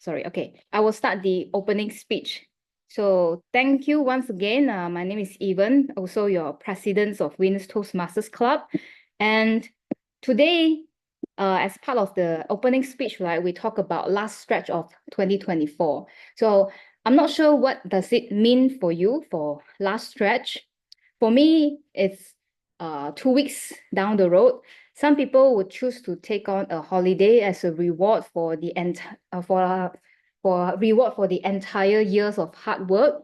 I will start the opening speech. So thank you once again. My name is Evan, also your president of Winners Toastmasters Club. And today, as part of the opening speech, right, we talk about last stretch of 2024. So I'm not sure what does it mean for you for last stretch. For me, it's 2 weeks down the road. Some people would choose to take on a holiday as a reward for the entire years of hard work.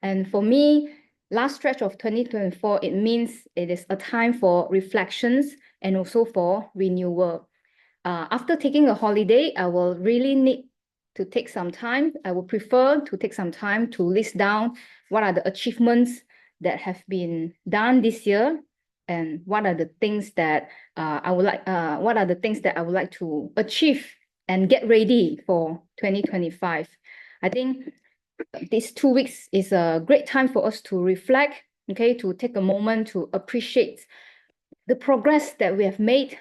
And for me, last stretch of 2024, it means it is a time for reflections and also for renewal. After taking a holiday, I will really need to take some time. I would prefer to take some time to list down what are the achievements that have been done this year, and what are the things that I would like to achieve and get ready for 2025. I think these 2 weeks is a great time for us to reflect, okay, to take a moment to appreciate the progress that we have made,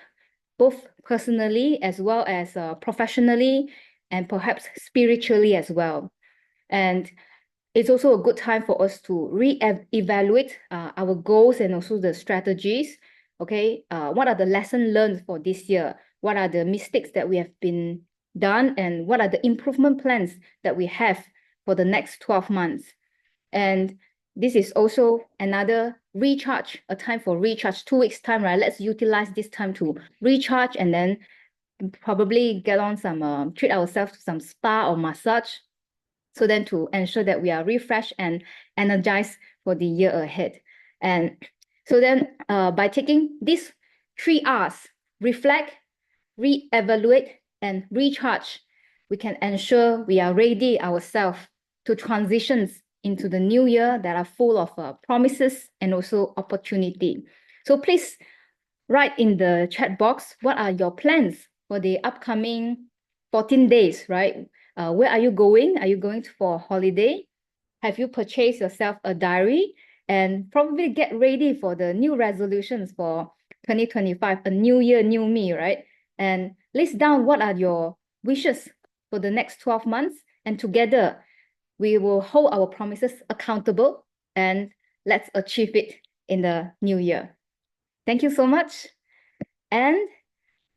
both personally as well as professionally, and perhaps spiritually as well. And it's also a good time for us to re-evaluate our goals and also the strategies. Okay, what are the lessons learned for this year? What are the mistakes that we have been done? And what are the improvement plans that we have for the next 12 months? And this is also another recharge, a time for recharge, 2 weeks time, right? Let's utilize this time to recharge and then probably get on some, treat ourselves to some spa or massage. So then to ensure that we are refreshed and energized for the year ahead. And so then by taking these 3 R's, reflect, re-evaluate, and recharge, we can ensure we are ready ourselves to transitions into the new year that are full of promises and also opportunity. So please write in the chat box, what are your plans for the upcoming 14 days, right? Where are you going? Are you going for a holiday? Have you purchased yourself a diary? And probably get ready for the new resolutions for 2025, a new year, new me, right? And list down what are your wishes for the next 12 months. And together, we will hold our promises accountable and let's achieve it in the new year. Thank you so much. And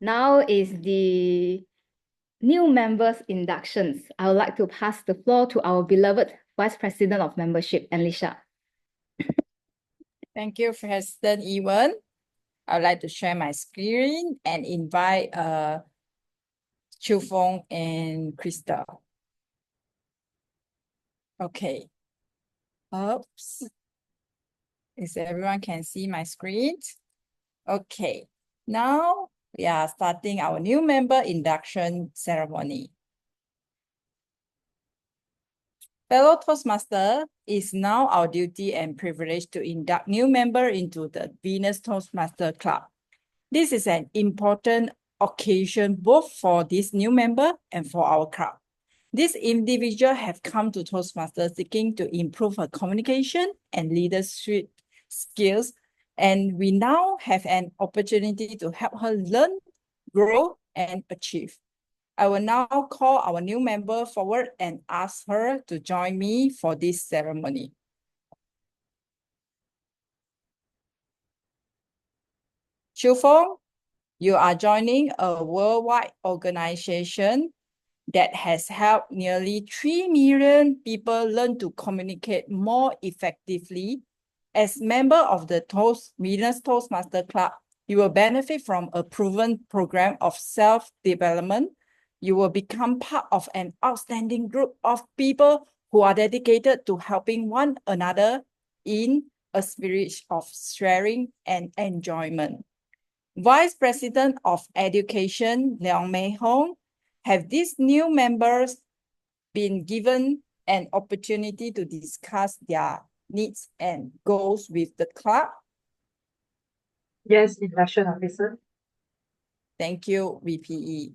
now is the new members inductions. I would like to pass the floor to our beloved Vice President of Membership, Alicia. Thank you, President Ewan. I would like to share my screen and invite Chiu Fong and Crystal. Okay. Oops. Is everyone can see my screen? Okay. Now we are starting our new member induction ceremony. Fellow Toastmaster, it's now our duty and privilege to induct new member into the Winners Toastmaster Club. This is an important occasion both for this new member and for our club. This individual have come to Toastmasters seeking to improve her communication and leadership skills, and we now have an opportunity to help her learn, grow, and achieve. I will now call our new member forward and ask her to join me for this ceremony. Chiu Fong, you are joining a worldwide organization that has helped nearly 3 million people learn to communicate more effectively. As member of the Winners Toastmaster Club, you will benefit from a proven program of self-development. You will become part of an outstanding group of people who are dedicated to helping one another in a spirit of sharing and enjoyment. Vice President of Education, Leong Mei Hong, have these new members been given an opportunity to discuss their needs and goals with the club? Yes, induction officer. Thank you, VPE.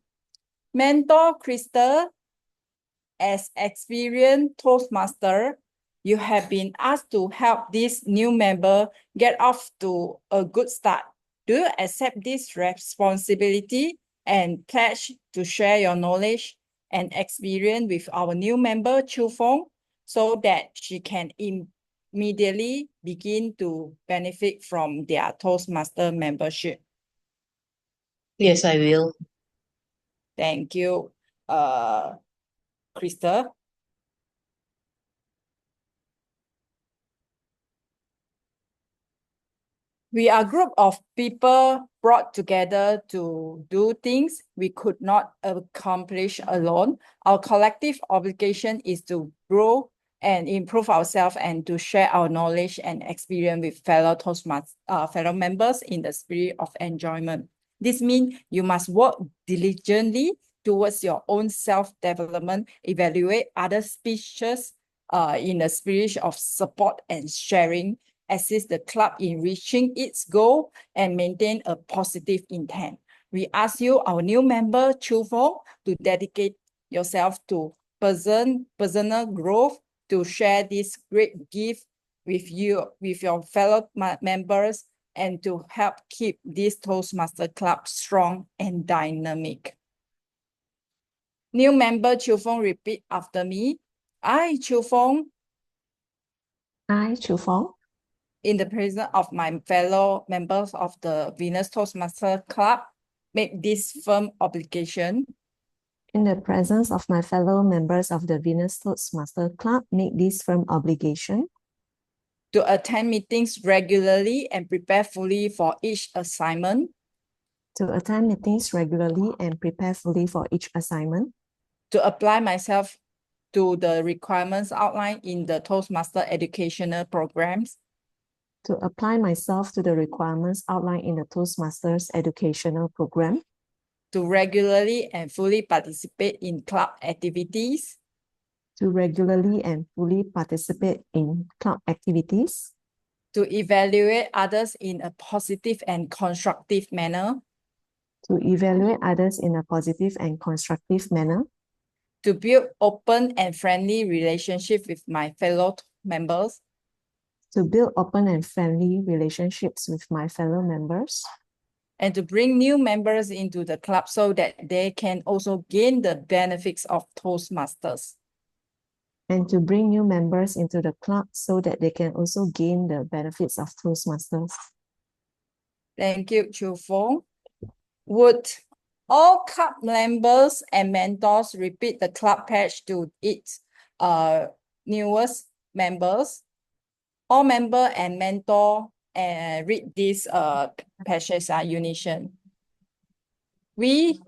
Mentor Crystal, as experienced Toastmaster, you have been asked to help this new member get off to a good start. Do you accept this responsibility and pledge to share your knowledge and experience with our new member, Chu Fong, so that she can immediately begin to benefit from their Toastmaster membership? Yes, I will. Thank you, Krista. We are a group of people brought together to do things we could not accomplish alone. Our collective obligation is to grow and improve ourselves and to share our knowledge and experience with fellow fellow members in the spirit of enjoyment. This means you must work diligently towards your own self-development, evaluate other speeches in the spirit of support and sharing, assist the club in reaching its goal, and maintain a positive intent. We ask you, our new member, Chu Fong, to dedicate yourself to personal growth, to share this great gift with your fellow members, and to help keep this Toastmaster Club strong and dynamic. New member Chu Fong, repeat after me. I, Chu Fong, I, Chu Fong, in the presence of my fellow members of the Venus Toastmaster Club, make this firm obligation in the presence of my fellow members of the Venus Toastmaster Club, make this firm obligation to attend meetings regularly and prepare fully for each assignment, to attend meetings regularly and prepare fully for each assignment, to apply myself to the requirements outlined in the Toastmaster educational programs, to apply myself to the requirements outlined in the Toastmasters educational program, to regularly and fully participate in club activities, to regularly and fully participate in club activities, to evaluate others in a positive and constructive manner, to evaluate others in a positive and constructive manner, to build open and friendly relationships with my fellow members, to build open and friendly relationships with my fellow members, and to bring new members into the club so that they can also gain the benefits of Toastmasters. and to bring new members into the club so that they can also gain the benefits of Toastmasters. Thank you, Chu Fong. Would all club members and mentors repeat the club pledge to its newest members? All member and mentor read this pledges unison. We,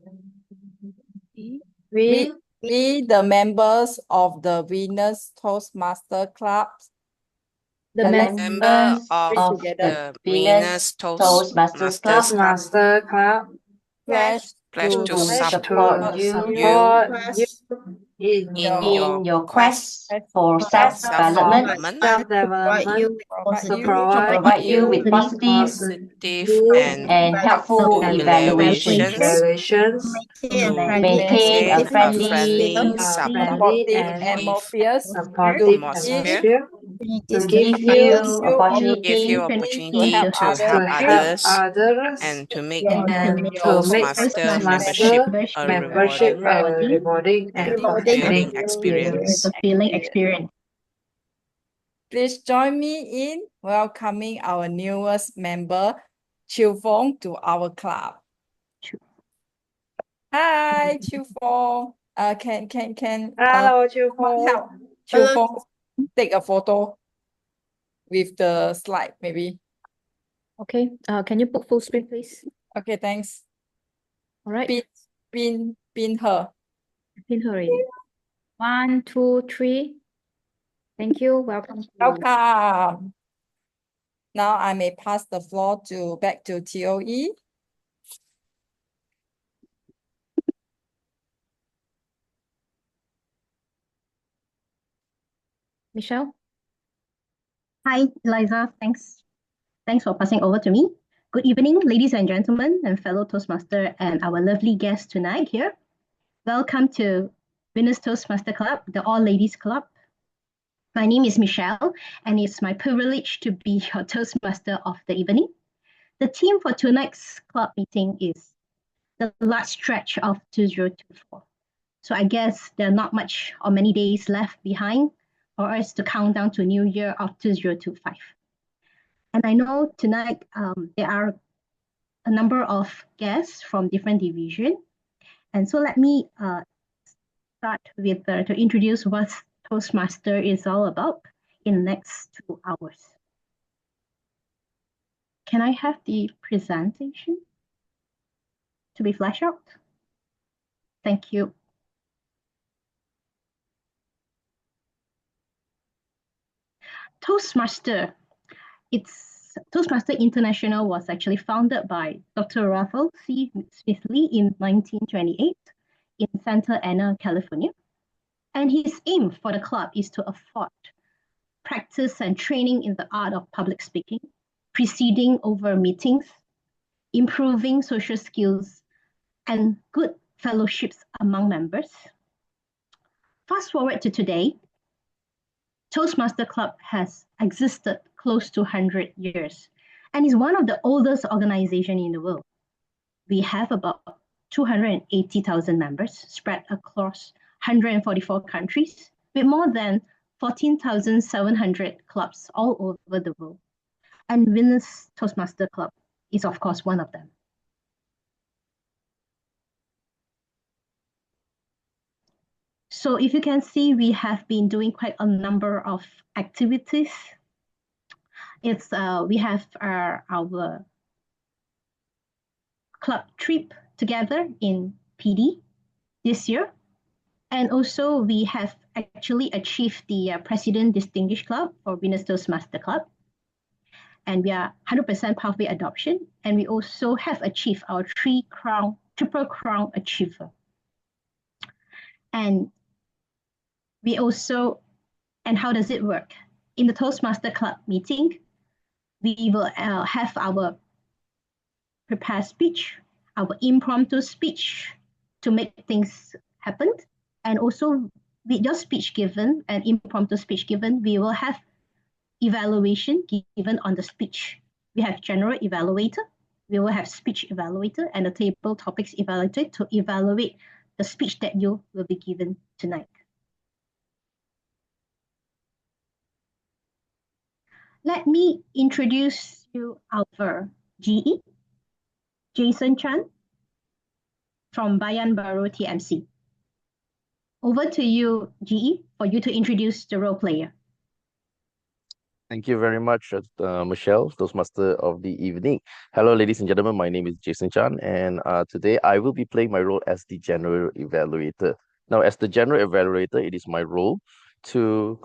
the members of the Venus Toastmaster Club, The Member of together, the Venus Toastmasters Club pledge pledge to support support you you in your quest for self-development, self-development, provide you with positive and helpful evaluations to maintain a friendly supportive atmosphere, atmosphere, to give you opportunity to help others, and to make Toastmaster membership a rewarding and fulfilling experience. Please join me in welcoming our newest member, Chiu Fong, to our club. Hi, Chiu Fong. Can Hello, Chu Fong. help Chiu Fong take a photo with the slide, maybe? Okay, can you put full screen, please? Okay, thanks. All right, Pin her. pin her already. 1, 2, 3. Thank you. Welcome. Welcome. Now I may pass the floor back to TOE. Michelle? Hi, Eliza. Thanks for passing over to me. Good evening, ladies and gentlemen, and fellow Toastmaster and our lovely guests tonight here. Welcome to Venus Toastmaster Club, the all-ladies club. My name is Michelle, and it's my privilege to be your Toastmaster of the evening. The theme for tonight's club meeting is the last stretch of 2024. So I guess there are not much or many days left behind for us to count down to New Year of 2025. And I know tonight there are a number of guests from different divisions. And so let me start with to introduce what Toastmaster is all about in the next 2 hours. Can I have the presentation to be flashed out? Thank you. Toastmaster. Toastmaster International was actually founded by Dr. Raffles C. Smithley in 1928 in Santa Ana, California. And his aim for the club is to afford practice and training in the art of public speaking, presiding over meetings, improving social skills, and good fellowships among members. Fast forward to today, Toastmaster Club has existed close to 100 years and is one of the oldest organizations in the world. We have about 280,000 members spread across 144 countries with more than 14,700 clubs all over the world. And Winners Toastmaster Club is, of course, one of them. So if you can see, we have been doing quite a number of activities. We have our club trip together in PD this year. And also we have actually achieved the President Distinguished Club for Winners Toastmaster Club. And we are 100% pathway adoption. And we also have achieved our Triple Crown Achiever. And we also, and how does it work? In the Toastmaster Club meeting, we will have our prepared speech, our impromptu speech to make things happen. And also with your speech given and impromptu speech given, we will have evaluation given on the speech. We have general evaluator, we will have speech evaluator and a table topics evaluator to evaluate the speech that you will be given tonight. Let me introduce you our GE, Jason Chan from Bayan Baru TMC. Over to you, GE, for you to introduce the role player. Thank you very much, Michelle, Toastmaster of the evening. Hello, ladies and gentlemen. My name is Jason Chan, and today I will be playing my role as the General Evaluator. Now, as the General Evaluator, it is my role to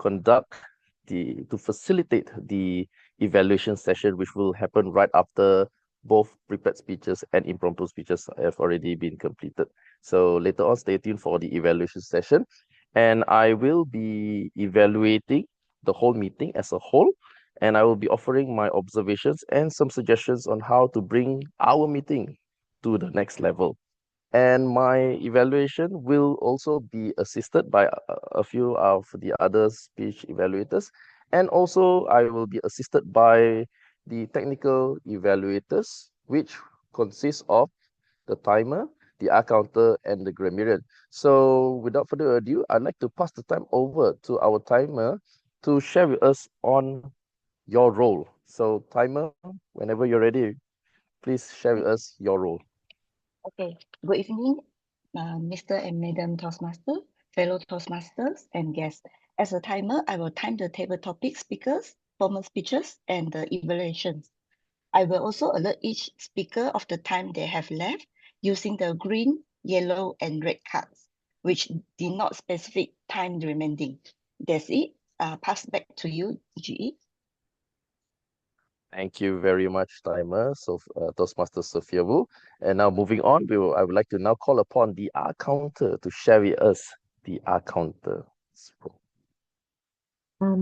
facilitate the evaluation session, which will happen right after both prepared speeches and impromptu speeches have already been completed. So later on, stay tuned for the evaluation session, and I will be evaluating the whole meeting as a whole, and I will be offering my observations and some suggestions on how to bring our meeting to the next level. And my evaluation will also be assisted by a few of the other speech evaluators, and also I will be assisted by the technical evaluators, which consists of the timer, the R counter, and the grammarian. So without further ado, I'd like to pass the time over to our timer to share with us on your role. So timer, whenever you're ready, please share with us your role. Okay, good evening, Mr. and Madam Toastmaster, fellow Toastmasters and guests. As a timer, I will time the table topic speakers, formal speeches, and the evaluations. I will also alert each speaker of the time they have left using the green, yellow, and red cards, which did not specify time remaining. That's it. Pass back to you, GE. Thank you very much, timer. So Toastmaster Sophia Wu. And now moving on, I would like to now call upon the R counter to share with us the R counter.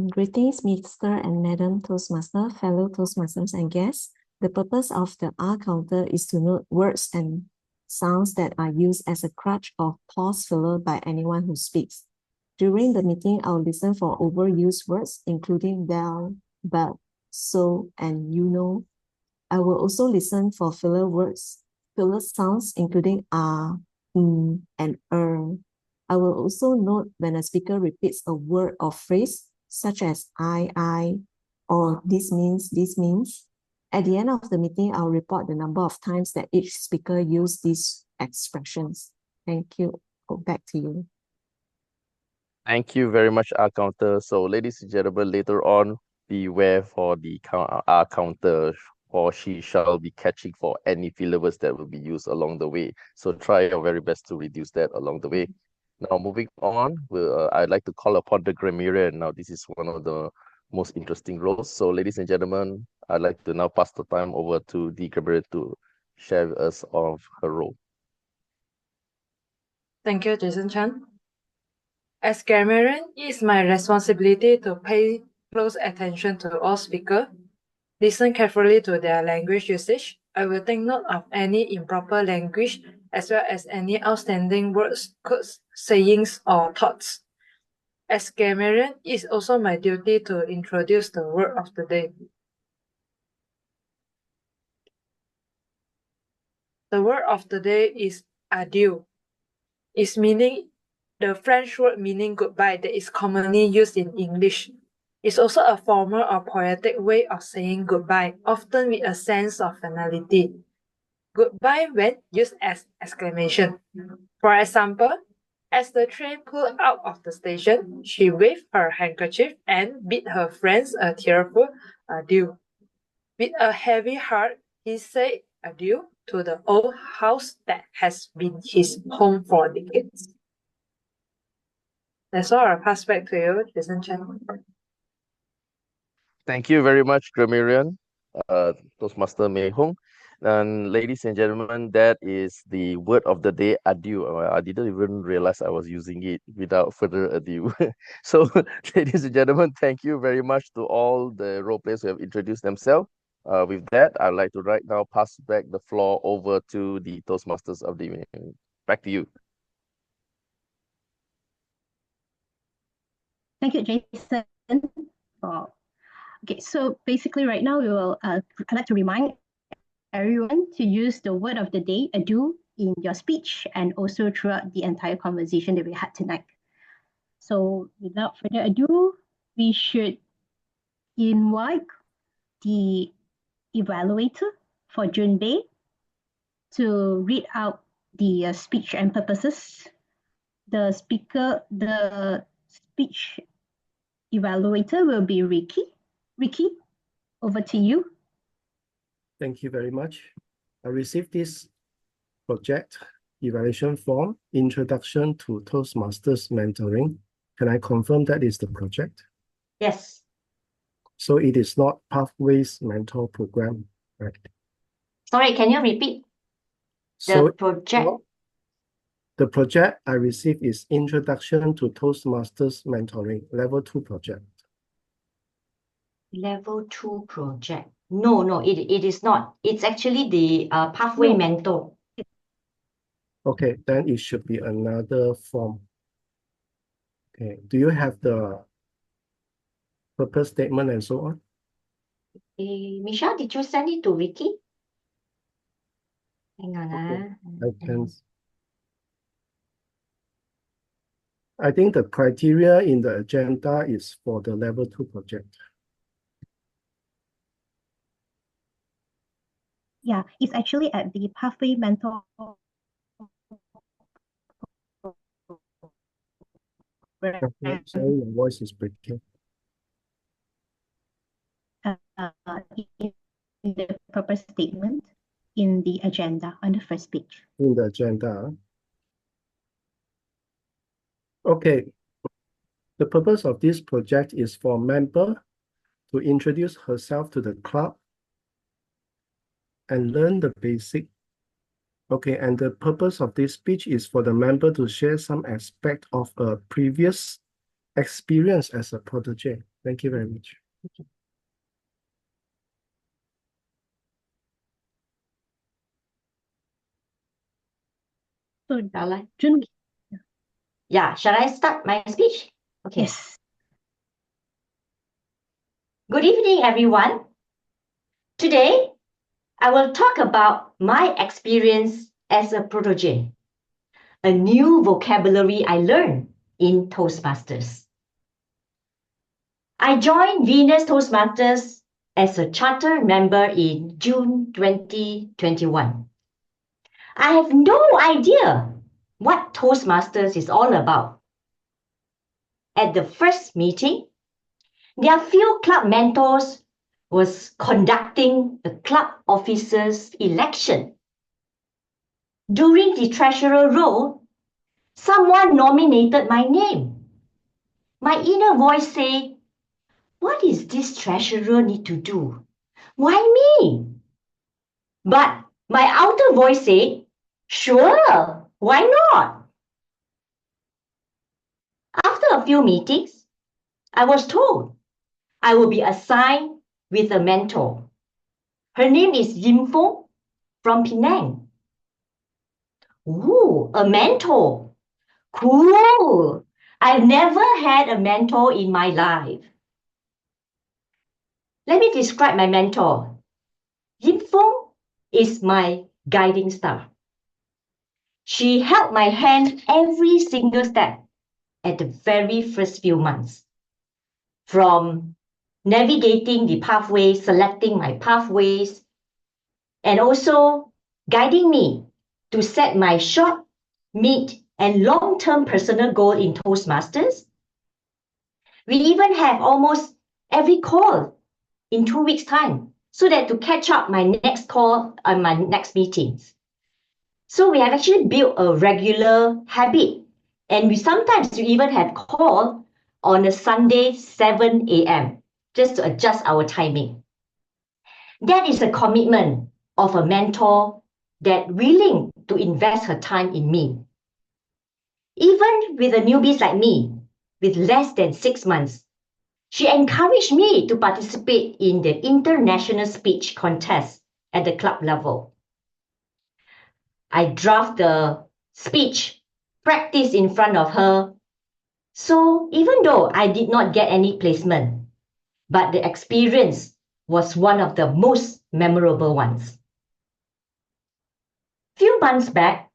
Greetings, Mr. and Madam Toastmaster, fellow Toastmasters and guests. The purpose of the R counter is to note words and sounds that are used as a crutch or pause filler by anyone who speaks. During the meeting, I'll listen for overused words, including bell, but, so, and you know. I will also listen for filler words, filler sounds, including and I will also note when a speaker repeats a word or phrase, such as I, or this means. At the end of the meeting, I'll report the number of times that each speaker used these expressions. Thank you. Go back to you. Thank you very much, R counter. So, ladies and gentlemen, later on, beware for the R counter, or she shall be catching for any fillers that will be used along the way. So, try your very best to reduce that along the way. Now, moving on, I'd like to call upon the grammarian. Now, this is one of the most interesting roles. So, ladies and gentlemen, I'd like to now pass the time over to the grammarian to share with us of her role. Thank you, Jason Chan. As grammarian, it is my responsibility to pay close attention to all speakers, listen carefully to their language usage. I will take note of any improper language as well as any outstanding words, quotes, sayings, or thoughts. As grammarian, it is also my duty to introduce the word of the day. The word of the day is adieu. Its meaning, the French word meaning goodbye that is commonly used in English. It's also a formal or poetic way of saying goodbye, often with a sense of finality. Goodbye when used as exclamation. For example, as the train pulled out of the station, she waved her handkerchief and bid her friends a tearful adieu. With a heavy heart, he said adieu to the old house that has been his home for decades. That's all. I'll pass back to you, Jason Chen. Thank you very much, grammarian, Toastmaster Mei Hong. And ladies and gentlemen, that is the word of the day, adieu. I didn't even realize I was using it without further ado. So, ladies and gentlemen, thank you very much to all the role players who have introduced themselves. With that, I'd like to right now pass back the floor over to the Toastmasters of the evening. Back to you. Thank you, Jason. Okay, so basically right now we will, I'd like to remind everyone to use the word of the day, adieu, in your speech and also throughout the entire conversation that we had tonight. So without further ado, we should invite the evaluator for June Bay to read out the speech and purposes. The speech evaluator will be Ricky. Ricky, over to you. Thank you very much. I received this project evaluation form, Introduction to Toastmasters Mentoring. Can I confirm that is the project? Yes. So it is not Pathways Mentor Program, right? Sorry, can you repeat So the project? the project I received is Introduction to Toastmasters Mentoring, Level 2 project. Level 2 project. No, it is not. It's actually the Pathway Mentor. Okay, then it should be another form. Okay, do you have the purpose statement and so on? Michelle, did you send it to Ricky? Hang on. Okay. I think the criteria in the agenda is for the level 2 project. Yeah, it's actually at the Pathway Mentor. Sorry, your voice is breaking. In the purpose statement in the agenda on the first page. In the agenda. Okay. The purpose of this project is for member to introduce herself to the club and learn the basic. Okay, and the purpose of this speech is for the member to share some aspect of a previous experience as a protege. Thank you very much. So, June. Yeah, shall I start my speech? Okay. Yes. Good evening, everyone. Today, I will talk about my experience as a protege. a new vocabulary I learned in Toastmasters. I joined Venus Toastmasters as a charter member in June 2021. I have no idea what Toastmasters is all about. At the first meeting, their few club mentors was conducting a club officers election. During the treasurer role, someone nominated my name. My inner voice said, what is this treasurer need to do? Why me? But my outer voice said, sure, why not? After a few meetings, I was told I will be assigned with a mentor. Her name is Yim Fong from Penang. Ooh, a mentor. Cool. I've never had a mentor in my life. Let me describe my mentor. Yim Fong is my guiding star. She held my hand every single step at the very first few months. From navigating the pathway, selecting my pathways, and also guiding me to set my short, mid, and long-term personal goal in Toastmasters. We even have almost every call in 2 weeks' time so that to catch up my next call and my next meetings. So we have actually built a regular habit, and we even have call on a Sunday 7 a.m. just to adjust our timing. That is a commitment of a mentor that willing to invest her time in me. Even with a newbies like me, with less than 6 months, she encouraged me to participate in the international speech contest at the club level. I draft the speech, practice in front of her. So even though I did not get any placement, but the experience was one of the most memorable ones. Few months back,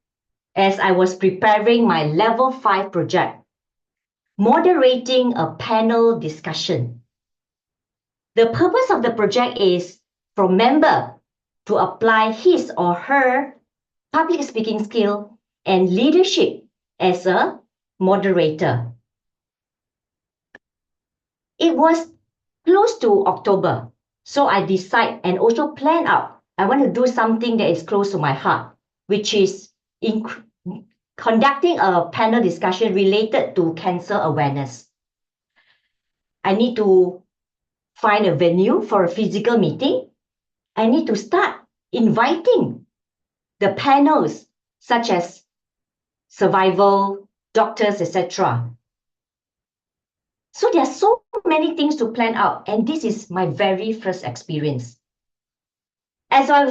as I was preparing my level 5 project, moderating a panel discussion. The purpose of the project is for member to apply his or her public speaking skill and leadership as a moderator. It was close to October, so I decide and also plan out. I want to do something that is close to my heart, which is conducting a panel discussion related to cancer awareness. I need to find a venue for a physical meeting. I need to start inviting the panels such as survival, doctors, etc. So there are so many things to plan out, and this is my very first experience. As I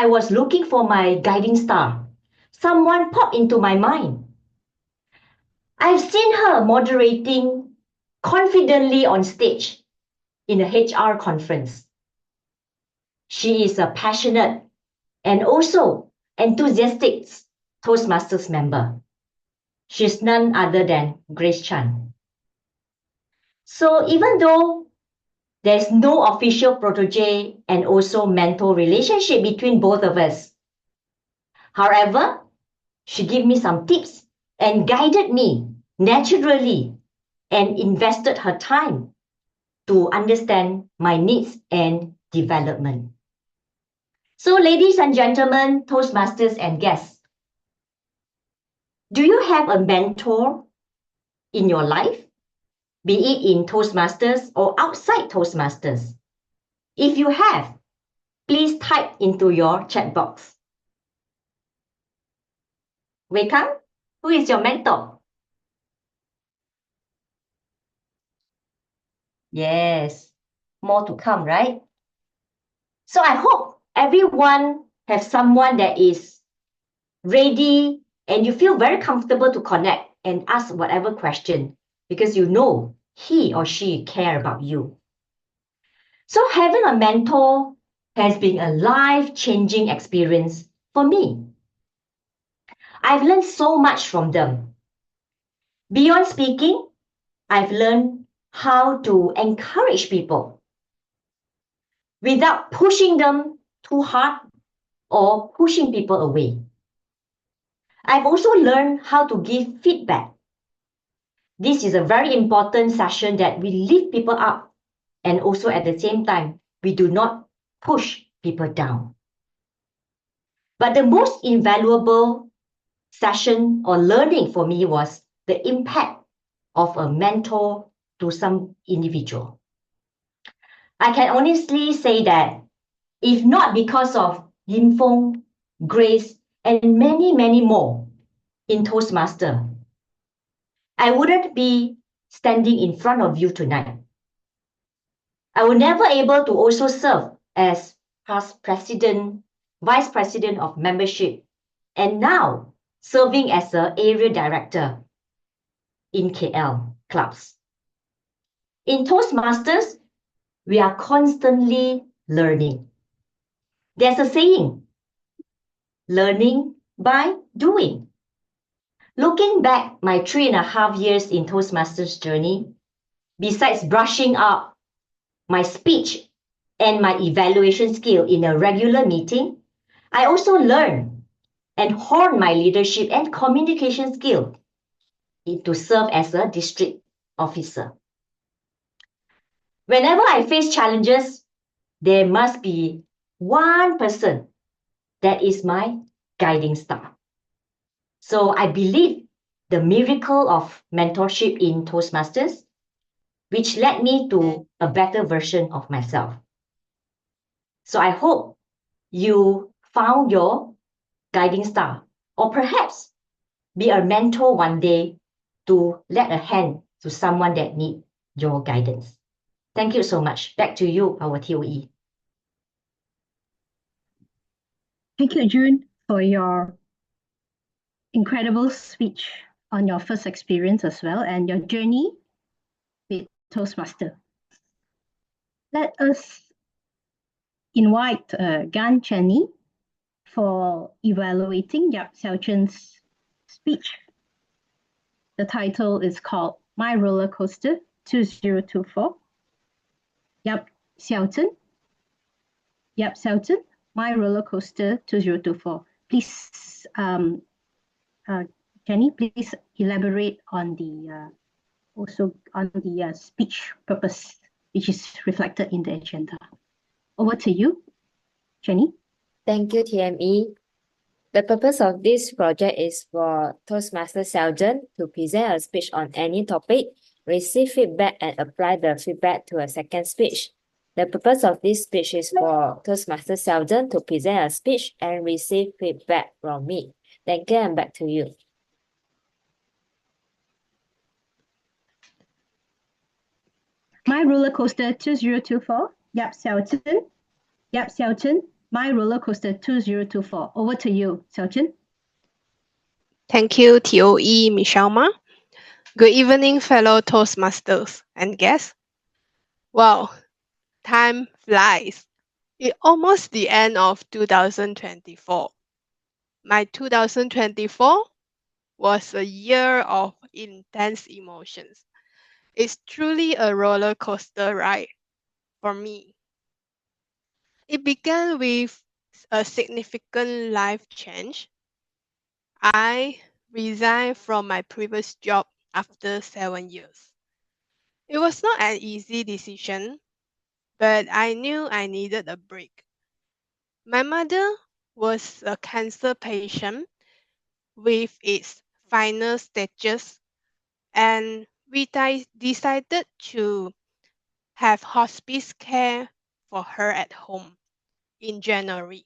was looking for my guiding star, someone popped into my mind. I've seen her moderating confidently on stage in a HR conference. She is a passionate and also enthusiastic Toastmasters member. She's none other than Grace Chan. So even though there's no official protege and also mentor relationship between both of us, however, she gave me some tips and guided me naturally and invested her time to understand my needs and development. So ladies and gentlemen, Toastmasters and guests, do you have a mentor in your life, be it in Toastmasters or outside Toastmasters? If you have, please type into your chat box. Wei Kang, who is your mentor? Yes, more to come, right? So I hope everyone has someone that is ready and you feel very comfortable to connect and ask whatever question because you know he or she care about you. So having a mentor has been a life-changing experience for me. I've learned so much from them. Beyond speaking, I've learned how to encourage people without pushing them too hard or pushing people away. I've also learned how to give feedback. This is a very important session that we lift people up, and also at the same time, we do not push people down. But the most invaluable session or learning for me was the impact of a mentor to some individual. I can honestly say that if not because of Yin Feng, Grace, and many, many more in Toastmaster, I wouldn't be standing in front of you tonight. I was never able to also serve as past president, vice president of membership, and now serving as an area director in KL clubs. In Toastmasters, we are constantly learning. There's a saying, learning by doing. Looking back my 3.5 years in Toastmasters journey, besides brushing up my speech and my evaluation skill in a regular meeting, I also learned and honed my leadership and communication skill to serve as a district officer. Whenever I face challenges, there must be one person that is my guiding star. So I believe the miracle of mentorship in Toastmasters, which led me to a better version of myself. So I hope you found your guiding star, or perhaps be a mentor one day to lend a hand to someone that needs your guidance. Thank you so much. Back to you, our TOE. Thank you, June, for your incredible speech on your first experience as well and your journey with Toastmaster. Let us invite Gan Chenny for evaluating Yap Xiaochun's speech. The title is called My Roller Coaster 2024. Yap Xiaochun, My Roller Coaster 2024. Please, Jenny, please elaborate on the also on the speech purpose, which is reflected in the agenda. Over to you, Jenny. Thank you, TME. The purpose of this project is for Toastmaster Xiaojun to present a speech on any topic, receive feedback, and apply the feedback to a second speech. The purpose of this speech is for Toastmaster Xiaojun to present a speech and receive feedback from me. Thank you, and back to you. My Roller Coaster 2024, Yap Xiaochun, My Roller Coaster 2024. Over to you, Xiaochun. Thank you, TOE Michelle Ma. Good evening, fellow Toastmasters and guests. Wow, time flies. It's almost the end of 2024. My 2024 was a year of intense emotions. It's truly a roller coaster ride for me. It began with a significant life change. I resigned from my previous job after 7 years. It was not an easy decision, but I knew I needed a break. My mother was a cancer patient with its final stages, and we decided to have hospice care for her at home in January.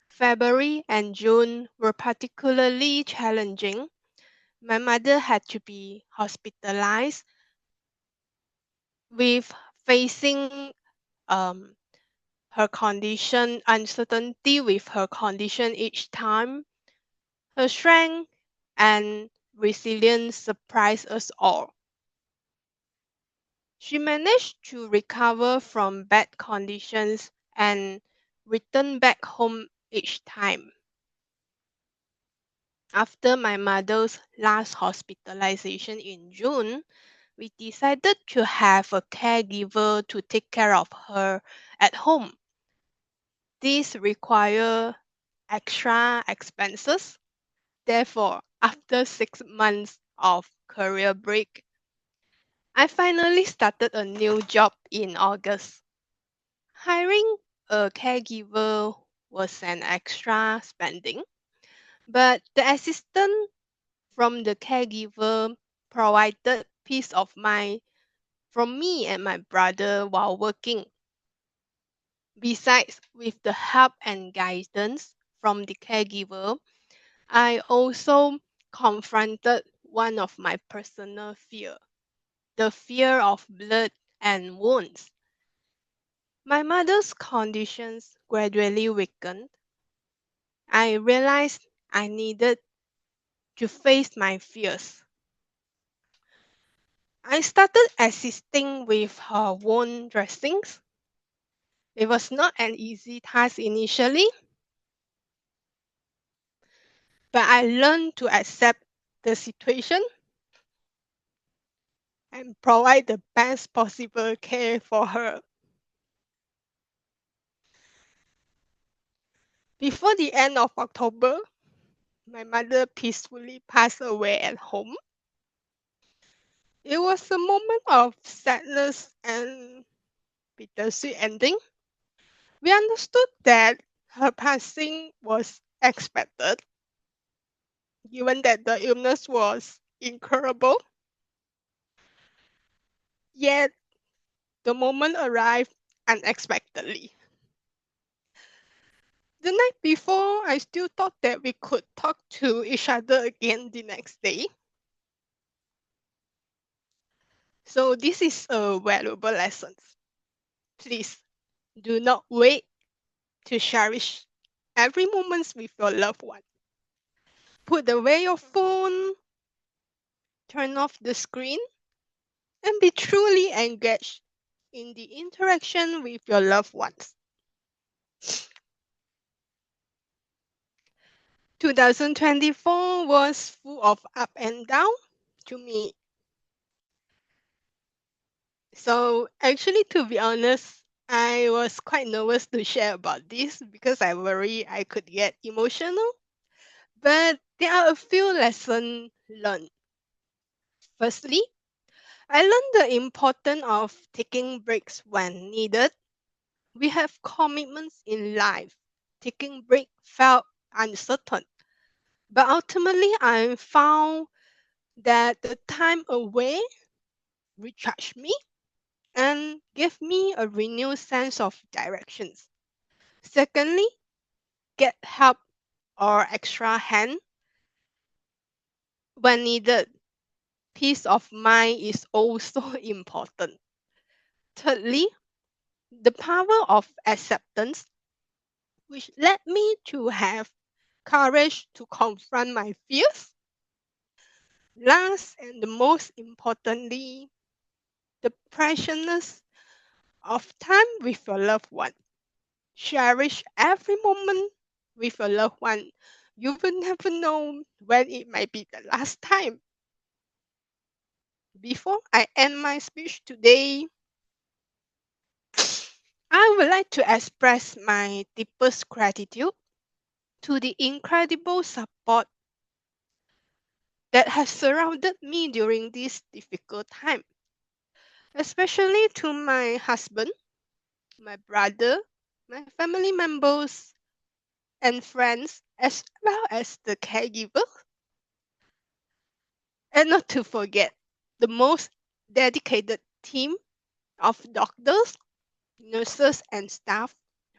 February and June were particularly challenging. My mother had to be hospitalized with facing her condition, uncertainty with her condition each time. Her strength and resilience surprised us all. She managed to recover from bad conditions and return back home each time. After my mother's last hospitalization in June, we decided to have a caregiver to take care of her at home. This require extra expenses. Therefore, after 6 months of career break, I finally started a new job in August. Hiring a caregiver was an extra spending, but the assistant from the caregiver provided peace of mind from me and my brother while working. Besides, with the help and guidance from the caregiver, I also confronted one of my personal fear, the fear of blood and wounds. My mother's conditions gradually weakened. I realized I needed to face my fears. I started assisting with her wound dressings. It was not an easy task initially, but I learned to accept the situation and provide the best possible care for her. Before the end of October, my mother peacefully passed away at home. It was a moment of sadness and bittersweet ending. We understood that her passing was expected, given that the illness was incurable. Yet, the moment arrived unexpectedly. The night before, I still thought that we could talk to each other again the next day. So, this is a valuable lesson. Please do not wait to cherish every moment with your loved one. Put away your phone, turn off the screen, and be truly engaged in the interaction with your loved ones. 2024 was full of up and down to me. So actually, to be honest, I was quite nervous to share about this because I worry I could get emotional. But there are a few lessons learned. Firstly, I learned the importance of taking breaks when needed. We have commitments in life. Taking break felt uncertain. But ultimately, I found that the time away recharged me and gave me a renewed sense of directions. Secondly, get help or extra hand when needed. Peace of mind is also important. Thirdly, the power of acceptance, which led me to have courage to confront my fears. Last and the most importantly, the preciousness of time with your loved one. Cherish every moment with your loved one. You will never know when it might be the last time. Before I end my speech today, I would like to express my deepest gratitude to the incredible support that has surrounded me during this difficult time, especially to my husband, my brother, my family members, and friends, as well as the caregiver. And not to forget the most dedicated team of doctors, nurses, and staff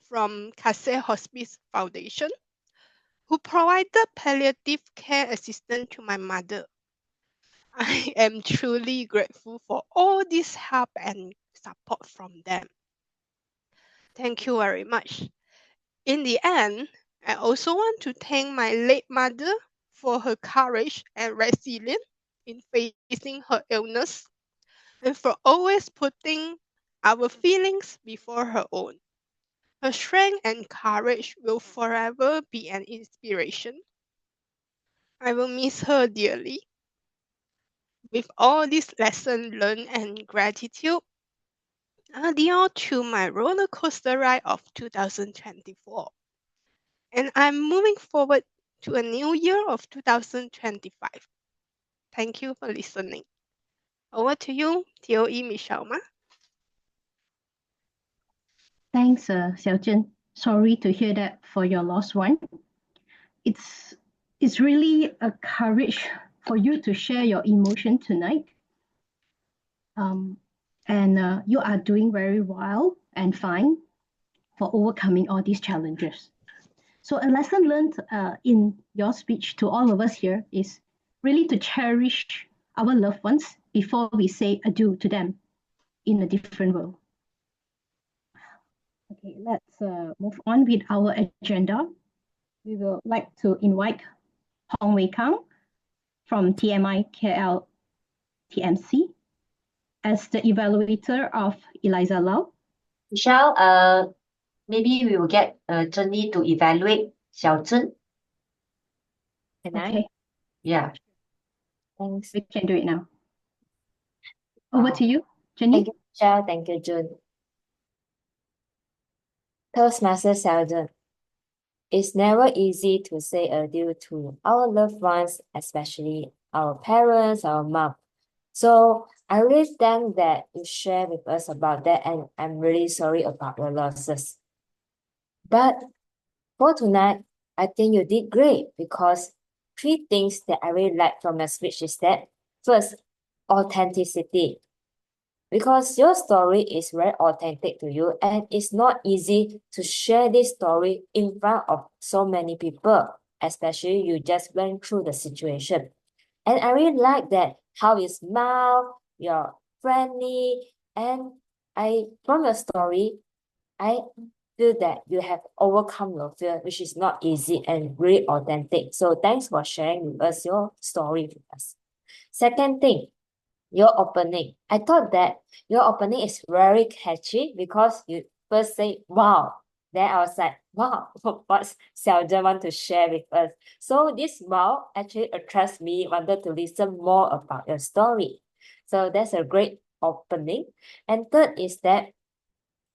from Kaseh Hospice Foundation who provided palliative care assistance to my mother. I am truly grateful for all this help and support from them. Thank you very much. In the end, I also want to thank my late mother for her courage and resilience in facing her illness and for always putting our feelings before her own. Her strength and courage will forever be an inspiration. I will miss her dearly. With all this lesson learned and gratitude, adieu to my roller coaster ride of 2024. And I'm moving forward to a new year of 2025. Thank you for listening. Over to you, TOE Michelle Ma. Thanks, Xiaojun. Sorry to hear that for your lost one. It's really a courage for you to share your emotion tonight. And you are doing very well and fine for overcoming all these challenges. So a lesson learned in your speech to all of us here is really to cherish our loved ones before we say adieu to them in a different world. Okay, let's move on with our agenda. We will like to invite Hong Wei Kang from TMI KL TMC as the evaluator of Eliza Lau. Michelle, maybe we will get Zhenyi to evaluate Xiaozhen. Can I? Okay, Yeah. Thanks. we can do it now. Over to you, Jenny. Thank you, Michelle. Thank you, June. Toastmasters Sheldon. It's never easy to say adieu to our loved ones, especially our parents, our mom. So I really thank that you share with us about that, and I'm really sorry about your losses. But for tonight, I think you did great because 3 things that I really like from your speech is that first, authenticity. Because your story is very authentic to you, and it's not easy to share this story in front of so many people, especially you just went through the situation. And I really like that how you smile, you're friendly, and from your story, I feel that you have overcome your fear, which is not easy and really authentic. So thanks for sharing with us your story with us. Second thing, your opening. I thought that your opening is very catchy because you first say, wow. Then I was like, wow, what Xiaojun want to share with us. So this wow actually attracts me, wanted to listen more about your story. So that's a great opening. And third is that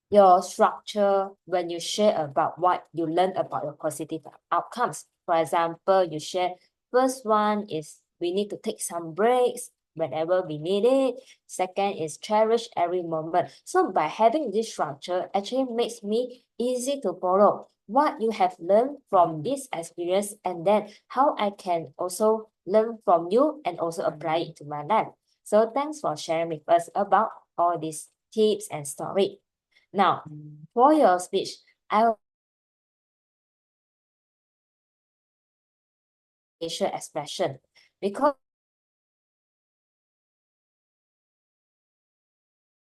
your structure when you share about what you learn about your positive outcomes. For example, you share first one is we need to take some breaks whenever we need it. Second is cherish every moment. So by having this structure actually makes me easy to follow what you have learned from this experience, and then how I can also learn from you and also apply it to my life. So thanks for sharing with us about all these tips and story. Now, for your speech, I will facial expression because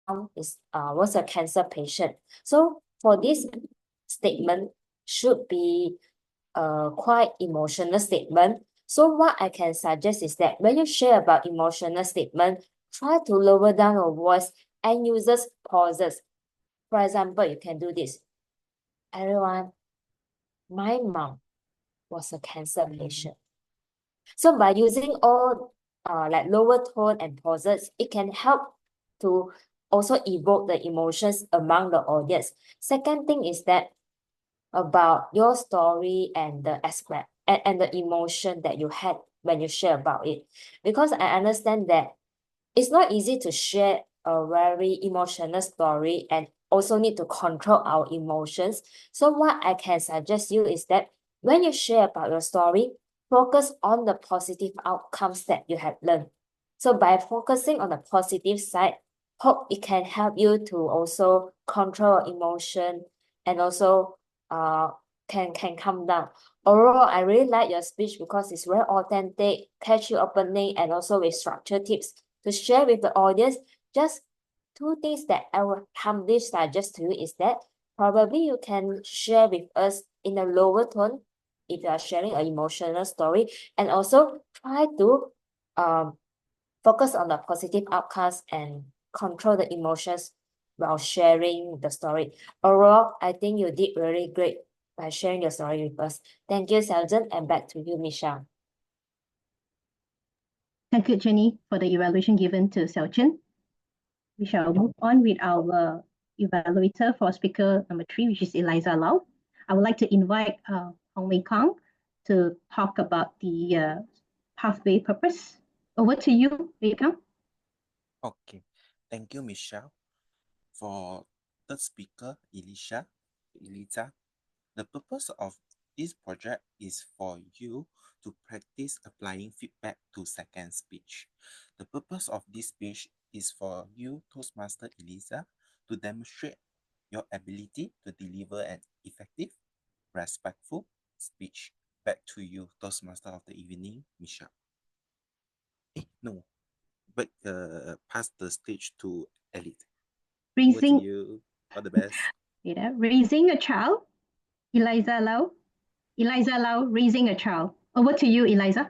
was a cancer patient. So for this statement should be quite emotional statement. So what I can suggest is that when you share about emotional statement, try to lower down your voice and uses pauses. For example, you can do this. Everyone, my mom was a cancer patient. So by using all like lower tone and pauses, it can help to also evoke the emotions among the audience. Second thing is that about your story and the aspect and the emotion that you had when you share about it. Because I understand that it's not easy to share a very emotional story and also need to control our emotions. So what I can suggest you is that when you share about your story, focus on the positive outcomes that you have learned. So by focusing on the positive side, hope it can help you to also control emotion and also can calm down. Overall, I really like your speech because it's very authentic, catchy opening, and also with structured tips to share with the audience. Just 2 things that I will humbly suggest to you is that probably you can share with us in a lower tone if you are sharing an emotional story, and also try to focus on the positive outcomes and control the emotions while sharing the story. Overall, I think you did really great by sharing your story with us. Thank you, Selden, and back to you, Michelle. Thank you, Jenny, for the evaluation given to Xiaojun. We shall move on with our evaluator for speaker number 3, which is Eliza Lau. I would like to invite Hong Wei Kang to talk about the pathway purpose. Over to you, Wei Kang. Okay, thank you, Michelle. For third speaker, Eliza, the purpose of this project is for you to practice applying feedback to second speech. The purpose of this speech is for you, Toastmaster Eliza, to demonstrate your ability to deliver an effective, respectful speech. Back to you, Toastmaster of the evening, Michelle. No, but pass the stage to Elite. Over to you. All the best. Raising a child, Eliza Lau. Eliza Lau, raising a child. Over to you, Eliza.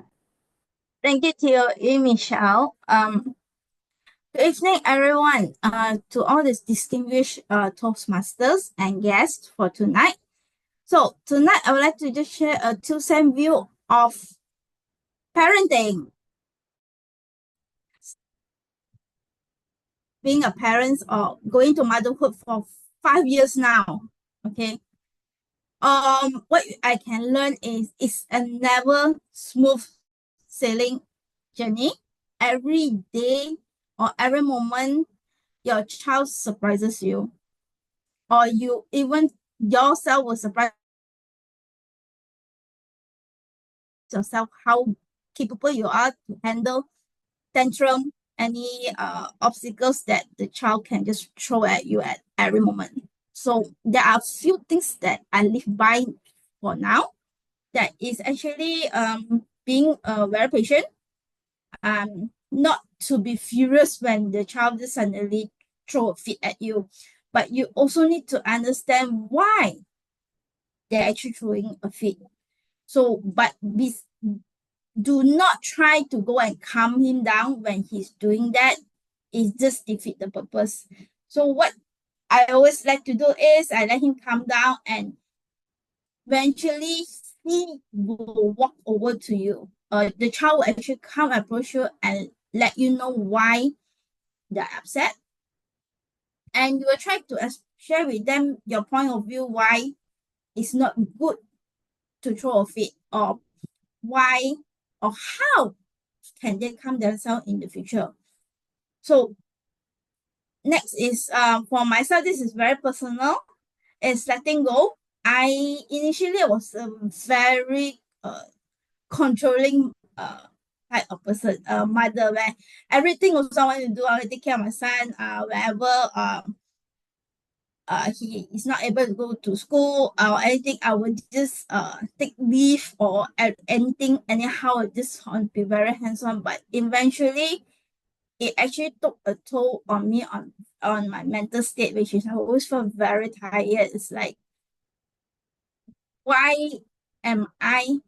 Thank you, Theo, Michelle. Good evening, everyone. To all the distinguished Toastmasters and guests for tonight. So tonight, I would like to just share a two-cent view of parenting. Being a parent or going to motherhood for 5 years now. Okay. What I can learn is it's a never smooth sailing journey. Every day or every moment, your child surprises you, or you even yourself will surprise yourself how capable you are to handle tantrum, any obstacles that the child can just throw at you at every moment. So there are few things that I live by for now. That is actually being very patient, not to be furious when the child just suddenly throw a fit at you, but you also need to understand why they're actually throwing a fit. So, but do not try to go and calm him down when he's doing that. It just defeat the purpose. So what I always like to do is I let him calm down, and eventually he will walk over to you. The child will actually come approach you and let you know why they're upset. And you will try to share with them your point of view why it's not good to throw a fit, or why or how can they calm themselves in the future. So next is for myself, this is very personal. It's letting go. I initially was a very controlling type of person, mother, where everything also I want to do. I want to take care of my son. Whenever he is not able to go to school or anything, I would just take leave or anything anyhow. Just want to be very hands-on. But eventually, it actually took a toll on me on my mental state, which is I always feel very tired. It's like, why am I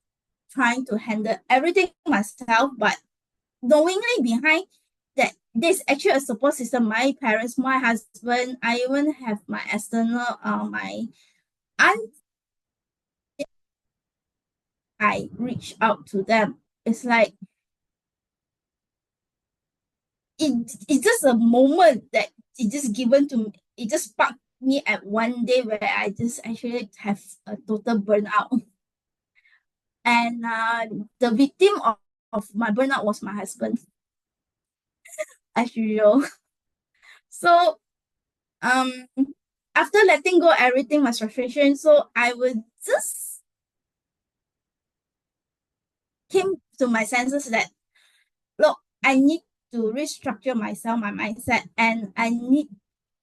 trying to handle everything myself, but knowingly behind that there's actually a support system, my parents, my husband, I even have my external my aunt. I reach out to them. It's like it's just a moment that it just given to me. It just sparked me at one day where I just actually have a total burnout. And the victim of my burnout was my husband, as usual. So after letting go everything, my frustration, so I would just came to my senses that, look, I need to restructure myself, my mindset, and I need